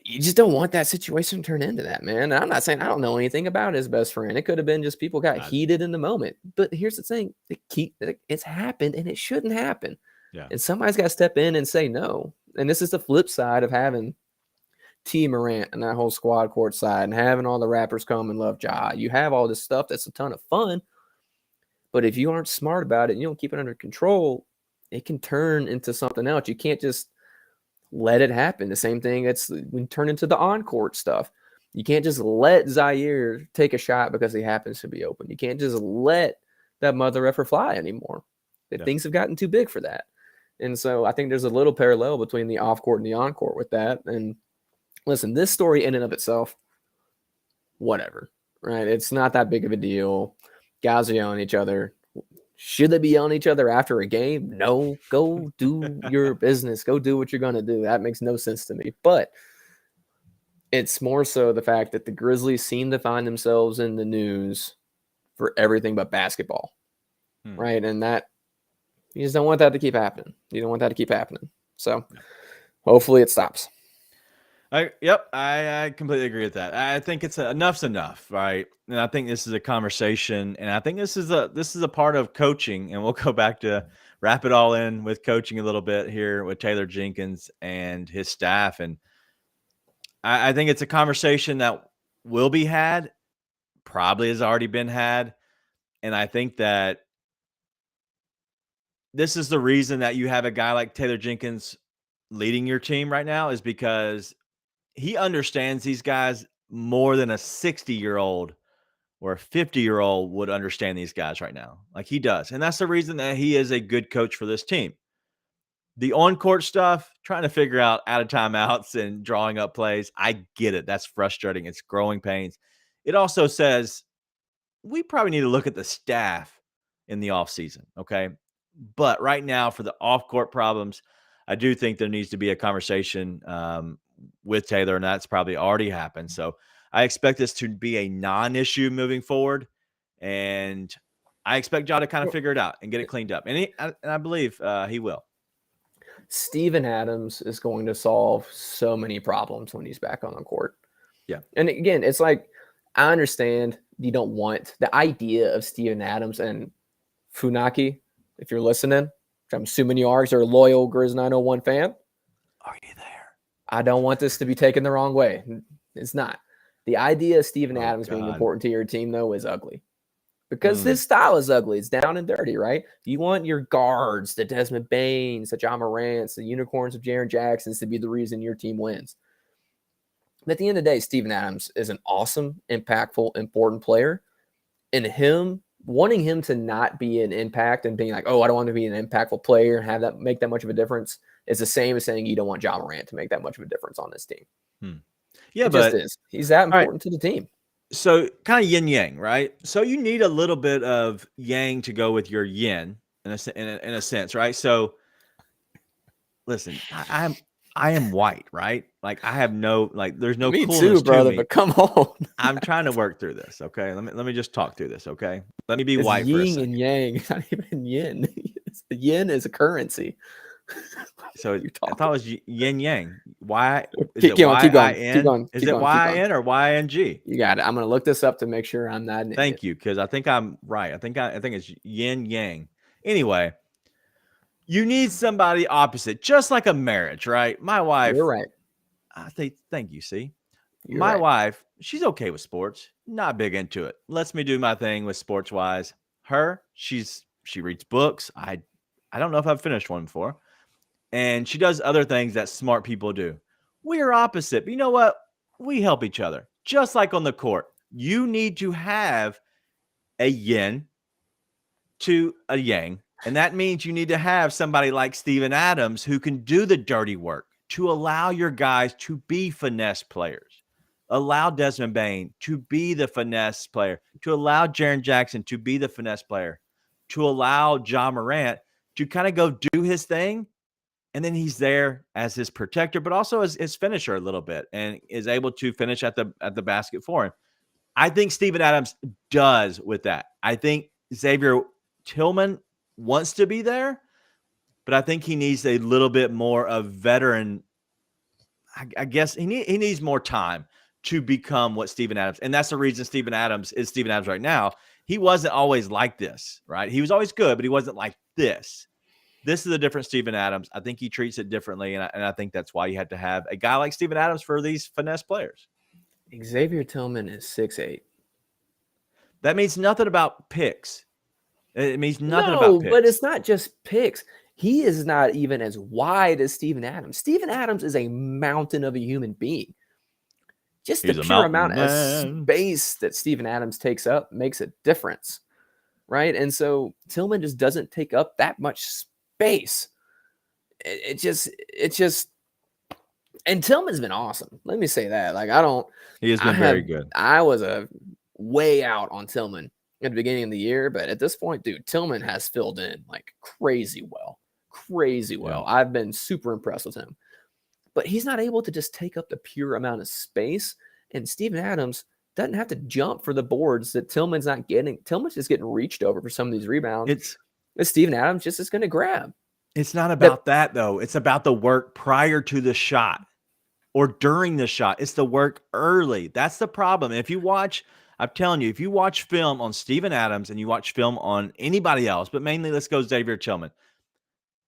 you just don't want that situation to turn into that, man. And I'm not saying I don't know anything about his best friend. It could have been just people got heated in the moment. But here's the thing. It's happened and it shouldn't happen. Yeah. And somebody's got to step in and say no. And this is the flip side of having Ja Morant and that whole squad court side and having all the Raptors come and love Ja. You have all this stuff that's a ton of fun. But if you aren't smart about it and you don't keep it under control, it can turn into something else. You can't just let it happen. The same thing that's when turn into the on-court stuff. You can't just let Zaire take a shot because he happens to be open. You can't just let that mother effer fly anymore. Things have gotten too big for that. And so I think there's a little parallel between the off-court and the on-court with that. And listen, this story in and of itself, whatever, right? It's not that big of a deal. Guys are yelling at each other. Should they be yelling at each other after a game? No. Go do your business. Go do what you're going to do. That makes no sense to me. But it's more so the fact that the Grizzlies seem to find themselves in the news for everything but basketball, right? And that you just don't want that to keep happening. You don't want that to keep happening. So hopefully it stops. I completely agree with that. I think it's enough's enough, right? And I think this is a conversation, and I think this is a part of coaching, and we'll go back to wrap it all in with coaching a little bit here with Taylor Jenkins and his staff. And I think it's a conversation that will be had, probably has already been had. And I think that this is the reason that you have a guy like Taylor Jenkins leading your team right now, is because he understands these guys more than a 60-year-old or a 50-year-old would understand these guys right now. Like he does. And that's the reason that he is a good coach for this team. The on-court stuff, trying to figure out of timeouts and drawing up plays, I get it. That's frustrating. It's growing pains. It also says we probably need to look at the staff in the offseason, okay? But right now, for the off-court problems, I do think there needs to be a conversation with Taylor, and that's probably already happened. So I expect this to be a non-issue moving forward, and I expect Ja to kind of figure it out and get it cleaned up. And I believe he will. Steven Adams is going to solve so many problems when he's back on the court. Yeah. And again, it's like, I understand you don't want the idea of Steven Adams and Funaki, if you're listening, which I'm assuming you are, because you're a loyal Grizz 901 fan. Are you there? I don't want this to be taken the wrong way. It's not. The idea of Steven Adams being important to your team, though, is ugly. Because this style is ugly. It's down and dirty, right? You want your guards, the Desmond Baines, the Ja Morants, the unicorns of Jaren Jacksons to be the reason your team wins. But at the end of the day, Steven Adams is an awesome, impactful, important player. And wanting him to not be an impact and being like, oh, I don't want to be an impactful player and have that make that much of a difference is the same as saying you don't want Ja Morant to make that much of a difference on this team. Yeah, it but just is. He's that important to the team. So kind of yin yang, right? So you need a little bit of yang to go with your yin in a sense, right? So listen, I am white, right? Like I have there's no Me coolness too, brother. to me. But come on, I'm trying to work through this. Okay, let me just talk through this. Okay, let me be it's white for a yin second. and yang. It's not even yin. Yin is a currency. So I thought it was yin yang. Why is keep it going. Is it YN or YNG? You got it. I'm going to look this up to make sure I'm not an idiot. Thank you, because I think I'm right. I think it's yin yang. Anyway, you need somebody opposite, just like a marriage, right? My wife. You're right. I think. Thank you. See, You're my right. wife. She's okay with sports. Not big into it. Lets me do my thing with sports wise. She reads books. I don't know if I've finished one before. And she does other things that smart people do. We are opposite. But you know what? We help each other. Just like on the court. You need to have a yin to a yang. And that means you need to have somebody like Steven Adams who can do the dirty work to allow your guys to be finesse players. allow Desmond Bane to be the finesse player, to allow Jaren Jackson to be the finesse player, to allow Ja Morant to kind of go do his thing. And then he's there as his protector, but also as his finisher a little bit, and is able to finish at the basket for him. I think Steven Adams does with that. I think Xavier Tillman wants to be there, but I think he needs a little bit more of veteran. I guess he needs more time to become what Steven Adams, and that's the reason Steven Adams is Steven Adams right now. He wasn't always like this, right? He was always good, but he wasn't like this. This is a different Steven Adams. I think he treats it differently, and I think that's why you had to have a guy like Steven Adams for these finesse players. Xavier Tillman is 6'8". That means nothing about picks. It means nothing about picks. But it's not just picks. He is not even as wide as Steven Adams. Steven Adams is a mountain of a human being. Just the pure amount of space that Steven Adams takes up makes a difference, right? And so Tillman just doesn't take up that much space. It just, and Tillman's been awesome. Let me say that. Like, he has been very good. I was way out on Tillman at the beginning of the year, but at this point, dude, Tillman has filled in like crazy well. Yeah. I've been super impressed with him, but he's not able to just take up the pure amount of space. And Steven Adams doesn't have to jump for the boards that Tillman's not getting. Tillman's just getting reached over for some of these rebounds. It's Steven Adams just is going to grab. It's not about that though. It's about the work prior to the shot or during the shot. It's the work early. That's the problem. If you watch, I'm telling you, if you watch film on Steven Adams and you watch film on anybody else, but mainly let's go Xavier Tillman.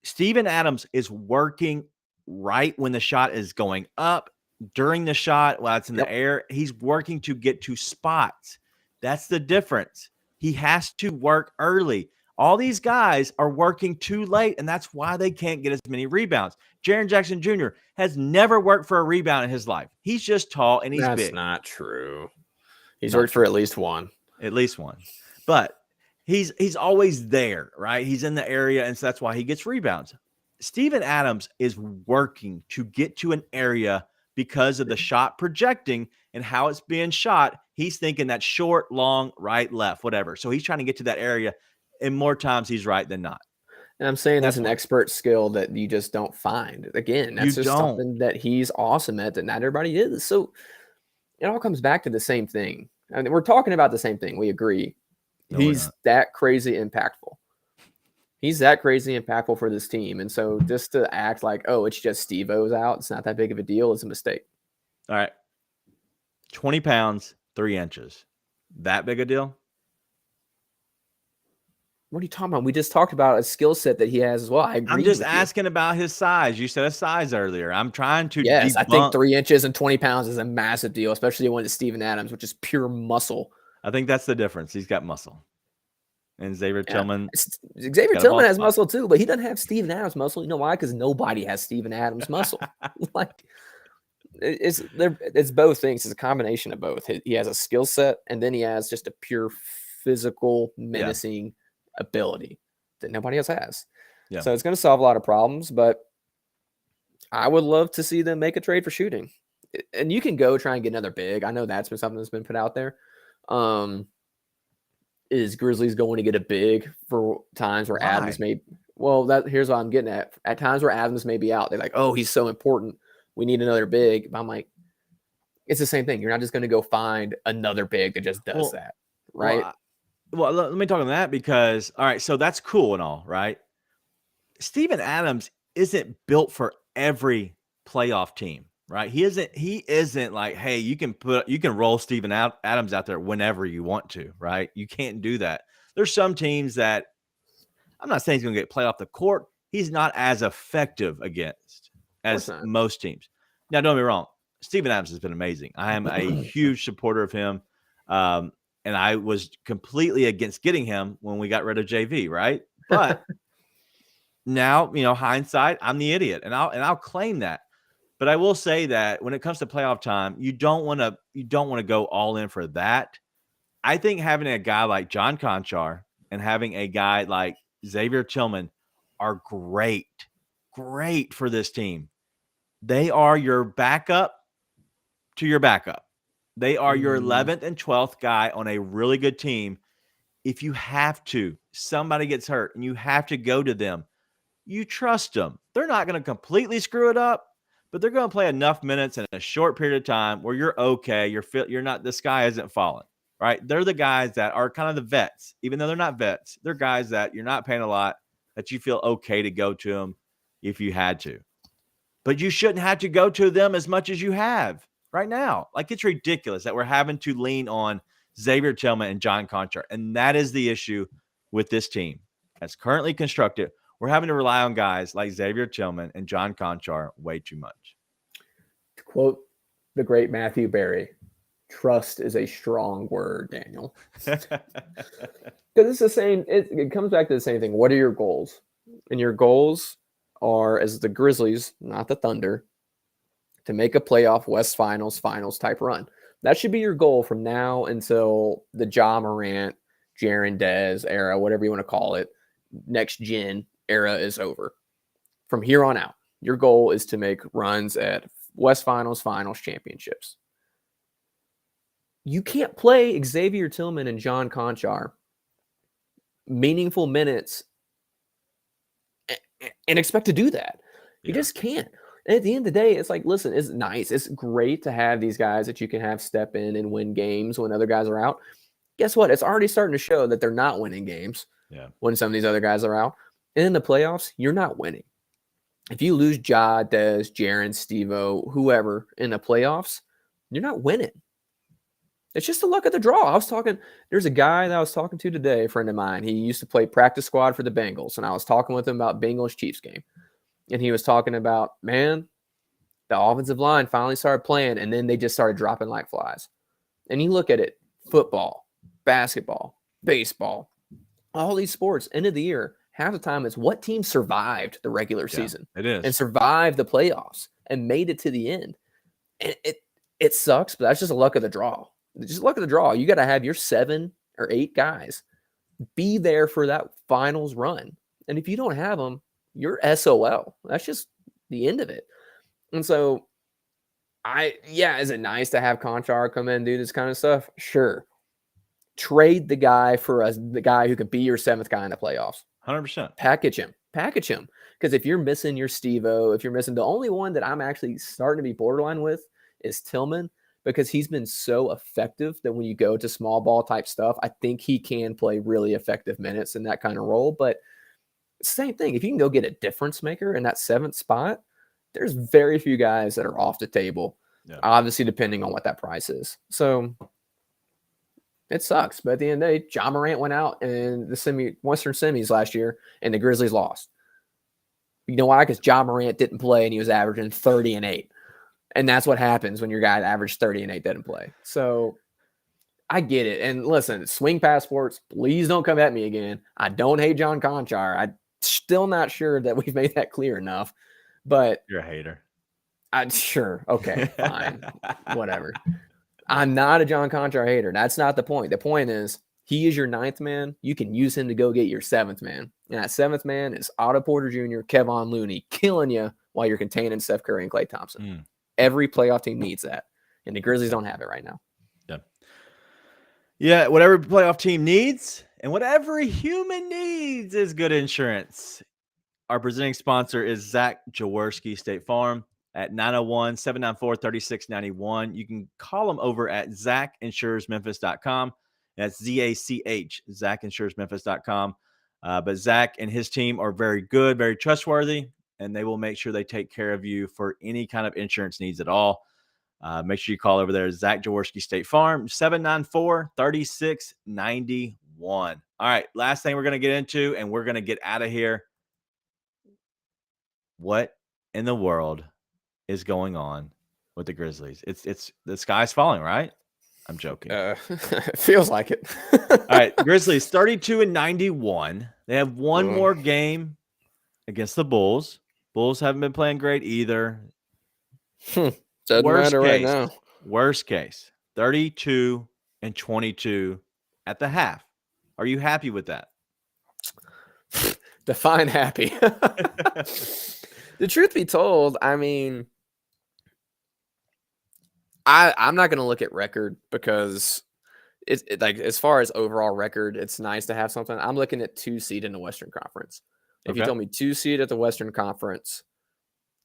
Steven Adams is working right when the shot is going up, during the shot, while it's in the air. He's working to get to spots. That's the difference. He has to work early. All these guys are working too late, and that's why they can't get as many rebounds. Jaren Jackson Jr. has never worked for a rebound in his life. He's just tall and he's big. That's not true. He's worked for at least one. At least one. But he's always there, right? He's in the area, and so that's why he gets rebounds. Steven Adams is working to get to an area because of the shot projecting and how it's being shot. He's thinking that short, long, right, left, whatever. So he's trying to get to that area, and more times he's right than not. And I'm saying that's an expert skill that you just don't find. Again, that's just something that he's awesome at that not everybody is. So it all comes back to the same thing. I mean, we're talking about the same thing. We agree. No, he's that crazy impactful. He's that crazy impactful for this team. And so just to act like, oh, it's just Steve-O's out, it's not that big of a deal, is a mistake. All right. 20 pounds, 3 inches. That big a deal? What are you talking about? We just talked about a skill set that he has as well. I'm just asking about his size. You said a size earlier. I'm trying to Yes, I think 3 inches and 20 pounds is a massive deal, especially when it's Steven Adams, which is pure muscle. I think that's the difference. He's got muscle. And Xavier Tillman. Xavier Tillman has muscle too, but he doesn't have Steven Adams muscle. You know why? Because nobody has Steven Adams muscle. Like it's both things. It's a combination of both. He has a skill set, and then he has just a pure physical, menacing ability that nobody else has. Yeah. So it's going to solve a lot of problems, but I would love to see them make a trade for shooting. And you can go try and get another big. I know that's been something that's been put out there. Is Grizzlies going to get a big for times where Adams may? Well, here's what I'm getting at. At times where Adams may be out, they're like, "Oh, he's so important. We need another big." But I'm like, it's the same thing. You're not just going to go find another big that just does that, right? Well, let me talk on that because, all right, so that's cool and all, right? Steven Adams isn't built for every playoff team, right? He isn't like, hey, you can roll Steven Adams out there whenever you want to, right? You can't do that. There's some teams that I'm not saying he's going to get played off the court. He's not as effective against as most teams. Now, don't get me wrong. Steven Adams has been amazing. I am a huge supporter of him. And I was completely against getting him when we got rid of JV, right? But now, hindsight, I'm the idiot, and I'll claim that. But I will say that when it comes to playoff time, you don't want to go all in for that. I think having a guy like John Conchar and having a guy like Xavier Tillman are great for this team. They are your backup to your backup. They are your 11th and 12th guy on a really good team. If you have to, somebody gets hurt and you have to go to them, you trust them. They're not going to completely screw it up, but they're going to play enough minutes in a short period of time where you're okay. You're not, the sky isn't falling, right? They're the guys that are kind of the vets, even though they're not vets. They're guys that you're not paying a lot, that you feel okay to go to them if you had to. But you shouldn't have to go to them as much as you have right now. Like, it's ridiculous that we're having to lean on Xavier Tillman and John Conchar. And that is the issue with this team that's currently constructed. We're having to rely on guys like Xavier Tillman and John Conchar way too much. To quote the great Matthew Berry, trust is a strong word, Daniel. Because it's the same. It comes back to the same thing. What are your goals? And your goals are, as the Grizzlies, not the Thunder, to make a playoff West Finals type run. That should be your goal from now until the Ja Morant, Jaren Dez era, whatever you want to call it, next gen era is over. From here on out, your goal is to make runs at West Finals championships. You can't play Xavier Tillman and John Conchar meaningful minutes and expect to do that. You just can't. And at the end of the day, it's like, listen, it's nice. It's great to have these guys that you can have step in and win games when other guys are out. Guess what? It's already starting to show that they're not winning games when some of these other guys are out. And in the playoffs, you're not winning. If you lose Ja, Dez, Jaren, Steve-O, whoever in the playoffs, you're not winning. It's just the luck of the draw. There's a guy that I was talking to today, a friend of mine. He used to play practice squad for the Bengals, and I was talking with him about Bengals-Chiefs game. And he was talking about, man, the offensive line finally started playing, and then they just started dropping like flies. And you look at it, football, basketball, baseball, all these sports, end of the year, half the time it's what team survived the regular season. It is. And survived the playoffs and made it to the end. And it sucks, but that's just a luck of the draw. Just luck of the draw. You got to have your 7 or 8 guys be there for that finals run. And if you don't have them, you're SOL. That's just the end of it. And so, is it nice to have Conchar come in and do this kind of stuff? Sure. Trade the guy for the guy who can be your 7th guy in the playoffs. 100%. Package him. Because if you're missing your Steve-O, if you're missing, the only one that I'm actually starting to be borderline with is Tillman, because he's been so effective that when you go to small ball type stuff, I think he can play really effective minutes in that kind of role. But same thing, if you can go get a difference maker in that 7th spot, there's very few guys that are off the table, obviously depending on what that price is. So it sucks. But at the end of the day, Ja Morant went out in the Western semis last year, and the Grizzlies lost. You know why? Because Ja Morant didn't play, and he was averaging 30 and 8. And that's what happens when your guy averaged 30 and 8 doesn't play. So I get it. And listen, swing passports, please don't come at me again. I don't hate John Conchar. I'm still not sure that we've made that clear enough. But you're a hater. Sure. Okay, fine. Whatever. I'm not a John Conchar hater. That's not the point. The point is he is your 9th man. You can use him to go get your 7th man. And that 7th man is Otto Porter Jr., Kevon Looney, killing you while you're containing Steph Curry and Klay Thompson. Every playoff team needs that. And the Grizzlies don't have it right now. Yeah, what every playoff team needs and what every human needs is good insurance. Our presenting sponsor is Zach Jaworski, State Farm, at 901-794-3691. You can call them over at ZachInsuresMemphis.com. That's ZACH, ZachInsuresMemphis.com. But Zach and his team are very good, very trustworthy, and they will make sure they take care of you for any kind of insurance needs at all. Make sure you call over there, Zach Jaworski, State Farm, 794-3691. All right, last thing we're going to get into, and we're going to get out of here. What in the world is going on with the Grizzlies? It's the sky's falling, right? I'm joking. It feels like it. All right, Grizzlies 32-91. They have one more game against the Bulls. Bulls haven't been playing great either. Doesn't matter right now. Worst case, 32-22 at the half. Are you happy with that? Define happy. The truth be told, I mean, I'm not going to look at record because it's like as far as overall record, it's nice to have something. I'm looking at 2 seed in the Western Conference. If you told me 2 seed at the Western Conference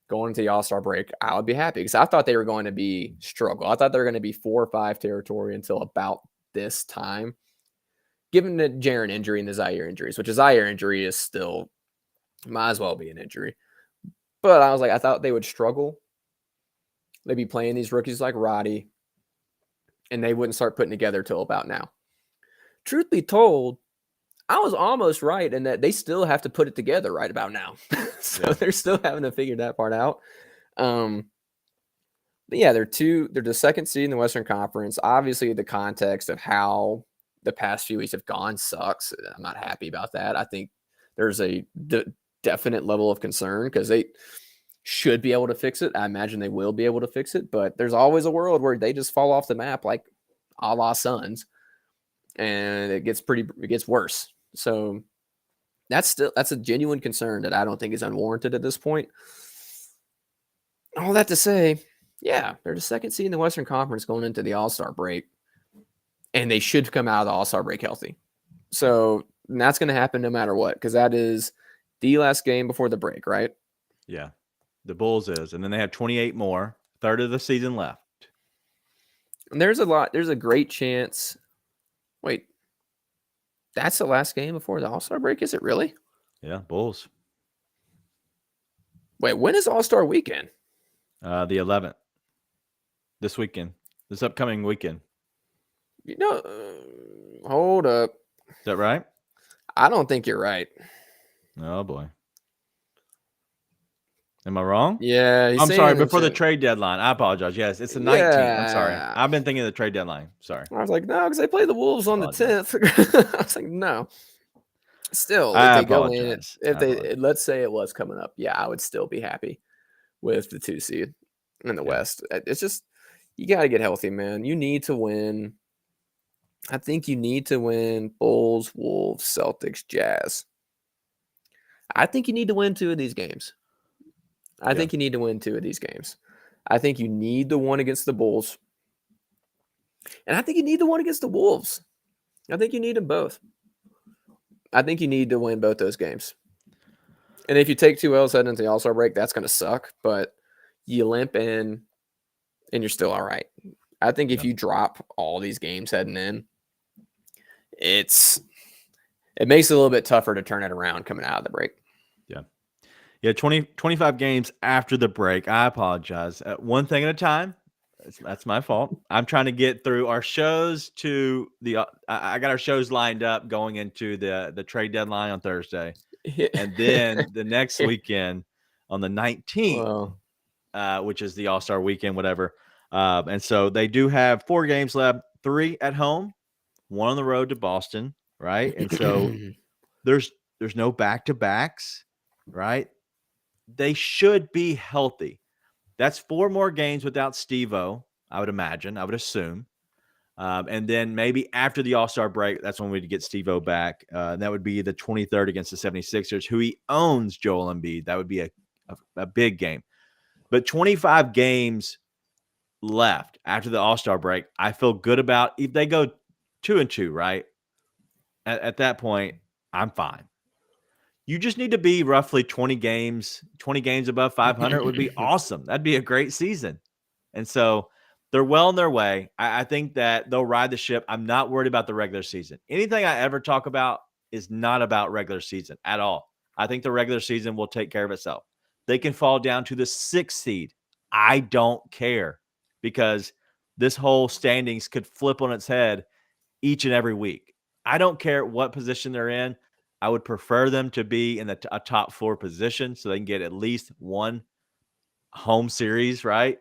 going into the All-Star break, I would be happy because I thought they were going to be struggle. I thought they were going to be 4 or 5 territory until about this time, given the Jaren injury and the Zaire injuries, which a Zaire injury is still might as well be an injury. But I was like, I thought they would struggle. They'd be playing these rookies like Roddy, and they wouldn't start putting together till about now. Truth be told, I was almost right in that they still have to put it together right about now. So they're still having to figure that part out. But yeah, they're the second seed in the Western Conference. Obviously, the context of how the past few weeks have gone sucks. I'm not happy about that. I think there's a definite level of concern because they should be able to fix it. I imagine they will be able to fix it, but there's always a world where they just fall off the map like a la Suns, and it gets worse. So that's a genuine concern that I don't think is unwarranted at this point. All that to say, yeah, they're the second seed in the Western Conference going into the All-Star break, and they should come out of the All-Star break healthy. So that's going to happen no matter what, because that is the last game before the break, right? Yeah, the Bulls is, and then they have 28 more, third of the season left. And there's a great chance. Wait, that's the last game before the All-Star break? Is it really? Yeah, Bulls. Wait, when is All-Star weekend? The 11th. This weekend. This upcoming weekend. Hold up. Is that right? I don't think you're right. Oh, boy. Am I wrong? Yeah. I'm sorry. Before the trade deadline. I apologize. Yes, it's the 19th. Yeah. I'm sorry. I've been thinking of the trade deadline. Sorry. I was like, no, because they play the Wolves on the 10th. I was like, no. Still, if they go in, let's say it was coming up, yeah, I would still be happy with the 2 seed in the West. It's just, you got to get healthy, man. You need to win. I think you need to win Bulls, Wolves, Celtics, Jazz. I think you need to win 2 of these games. I think you need to win 2 of these games. I think you need the one against the Bulls. And I think you need the one against the Wolves. I think you need them both. I think you need to win both those games. And if you take 2 L's heading into the All-Star break, that's going to suck. But you limp in, and you're still all right. I think if you drop all these games heading in, it makes it a little bit tougher to turn it around coming out of the break. Yeah, 25 games after the break. I apologize. One thing at a time. That's my fault. I'm trying to get through our shows to the I got our shows lined up going into the trade deadline on Thursday. And then the next weekend on the 19th, which is the All-Star weekend, whatever. And so they do have 4 games left, 3 at home, 1 on the road to Boston, right? And so there's no back-to-backs, right? They should be healthy. That's 4 more games without Steve-O, I would imagine, I would assume. And then maybe after the All-Star break, that's when we'd get Steve-O back. And that would be the 23rd against the 76ers, who he owns, Joel Embiid. That would be a big game. But 25 games left after the All-Star break, I feel good about. If they go 2-2, right? At that point, I'm fine. You just need to be roughly 20 games above 500 would be awesome. That'd be a great season. And so they're well on their way. I think that they'll ride the ship. I'm not worried about the regular season. Anything I ever talk about is not about regular season at all. I think the regular season will take care of itself. They can fall down to the 6th seed. I don't care because this whole standings could flip on its head each and every week. I don't care what position they're in. I would prefer them to be in a top 4 position so they can get at least 1 home series, right?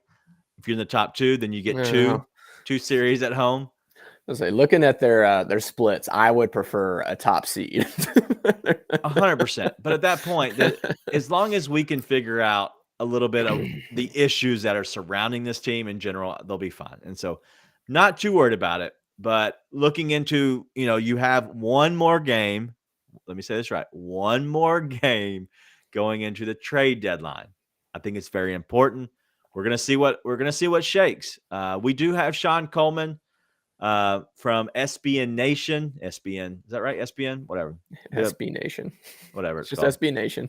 If you're in the top 2, then you get two series at home. I was like, looking at their splits, I would prefer a top seed. 100%. But at that point, as long as we can figure out a little bit of the issues that are surrounding this team in general, they'll be fine. And so not too worried about it. But looking into, you have 1 more game. Let me say this right. 1 more game going into the trade deadline. I think it's very important. we're gonna see what shakes. We do have Sean Coleman from SBN Nation. SBN, is that right? SBN, whatever. SB Nation, whatever it's it's just called. SB Nation.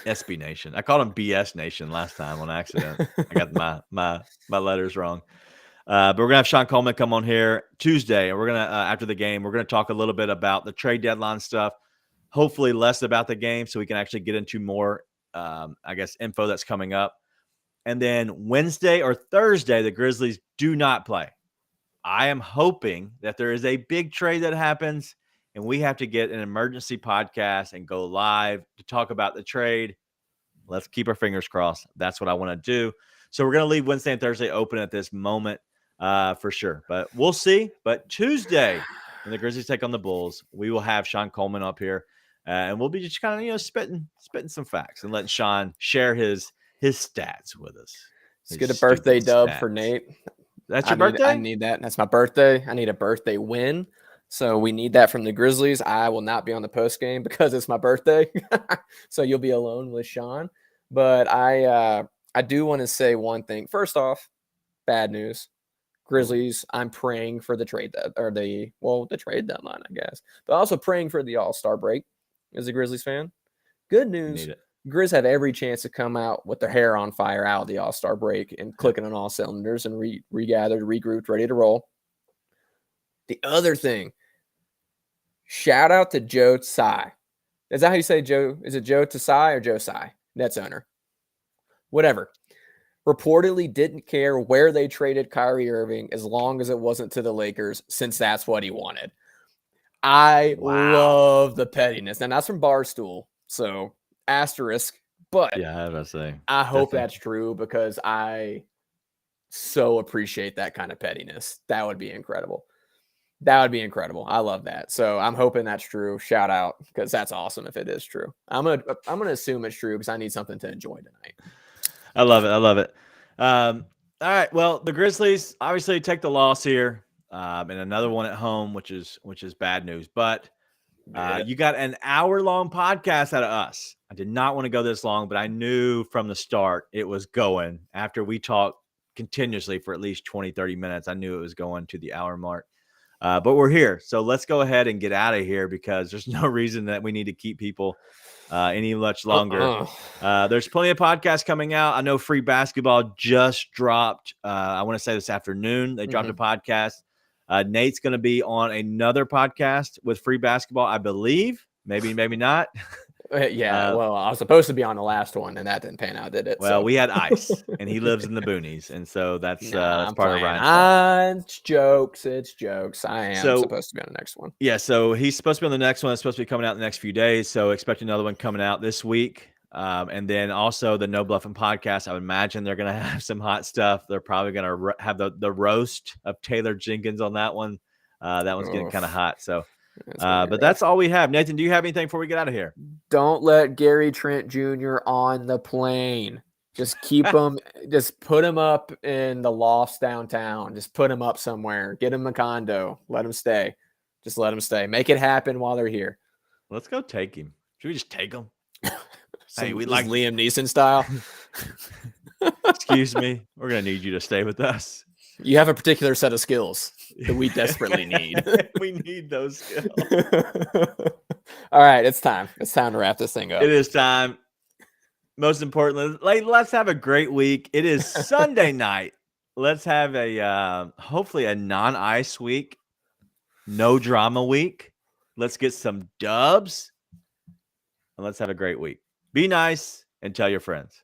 SB Nation. I called him BS Nation last time on accident. I got my letters wrong. But we're gonna have Sean Coleman come on here Tuesday, and we're gonna after the game, we're gonna talk a little bit about the trade deadline stuff. Hopefully, less about the game, so we can actually get into more, info that's coming up. And then Wednesday or Thursday, the Grizzlies do not play. I am hoping that there is a big trade that happens, and we have to get an emergency podcast and go live to talk about the trade. Let's keep our fingers crossed. That's what I want to do. So we're going to leave Wednesday and Thursday open at this moment for sure. But we'll see. But Tuesday, when the Grizzlies take on the Bulls, we will have Sean Coleman up here. And we'll be just kind of, spitting some facts and letting Sean share his stats with us. Let's get a birthday dub for Nate. That's your birthday? I need that. That's my birthday. I need a birthday win. So we need that from the Grizzlies. I will not be on the post game because it's my birthday. So you'll be alone with Sean. But I do want to say one thing. First off, bad news. Grizzlies, I'm praying for the trade the trade deadline, I guess. But also praying for the All-Star break as a Grizzlies fan. Good news. Grizz have every chance to come out with their hair on fire out of the All-Star break and clicking on all cylinders and regathered, regrouped, ready to roll. The other thing, shout out to Joe Tsai. Is that how you say Joe? Is it Joe Tsai or Joe Tsai? Nets owner. Whatever. Reportedly didn't care where they traded Kyrie Irving as long as it wasn't to the Lakers, since that's what he wanted. I love the pettiness. And that's from Barstool. So asterisk, but yeah, I was say. I hope that's true because I so appreciate that kind of pettiness. That would be incredible. I love that. So I'm hoping that's true. Shout out, because that's awesome if it is true. I'm gonna assume it's true because I need something to enjoy tonight. I love it. All right. Well, the Grizzlies obviously take the loss here, and another one at home, which is bad news. But you got an hour-long podcast out of us. I did not want to go this long, but I knew from the start it was going. After we talked continuously for at least 20, 30 minutes, I knew it was going to the hour mark. But we're here. So let's go ahead and get out of here because there's no reason that we need to keep people any much longer. There's plenty of podcasts coming out. I know Free Basketball just dropped. I want to say this afternoon. They dropped a podcast. Nate's going to be on another podcast with Free Basketball, I believe. Maybe not. Well, I was supposed to be on the last one, and that didn't pan out, did it? Well, we had ice, and he lives in the boonies, and so that's part of Ryan's. It's jokes. I am supposed to be on the next one. Yeah, so he's supposed to be on the next one. It's supposed to be coming out in the next few days, so expect another one coming out this week. And then also the No Bluffing podcast. I would imagine they're going to have some hot stuff. They're probably going to have the roast of Taylor Jenkins on that one. That one's getting kind of hot, so. But that's all we have. Nathan, do you have anything before we get out of here? Don't let Gary Trent Jr. on the plane. Just keep him. Just put him up in the lofts downtown. Just put him up somewhere. Get him a condo. Let him stay. Just let him stay. Make it happen while they're here. Let's go take him. Should we just take him? Hey, we like Liam Neeson style. Excuse me. We're gonna need you to stay with us. You have a particular set of skills that we desperately need. We need those skills. All right, it's time. It's time to wrap this thing up. It is time. Most importantly, let's have a great week. It is Sunday night. Let's have a hopefully a non-ice week, no drama week. Let's get some dubs, and let's have a great week. Be nice and tell your friends.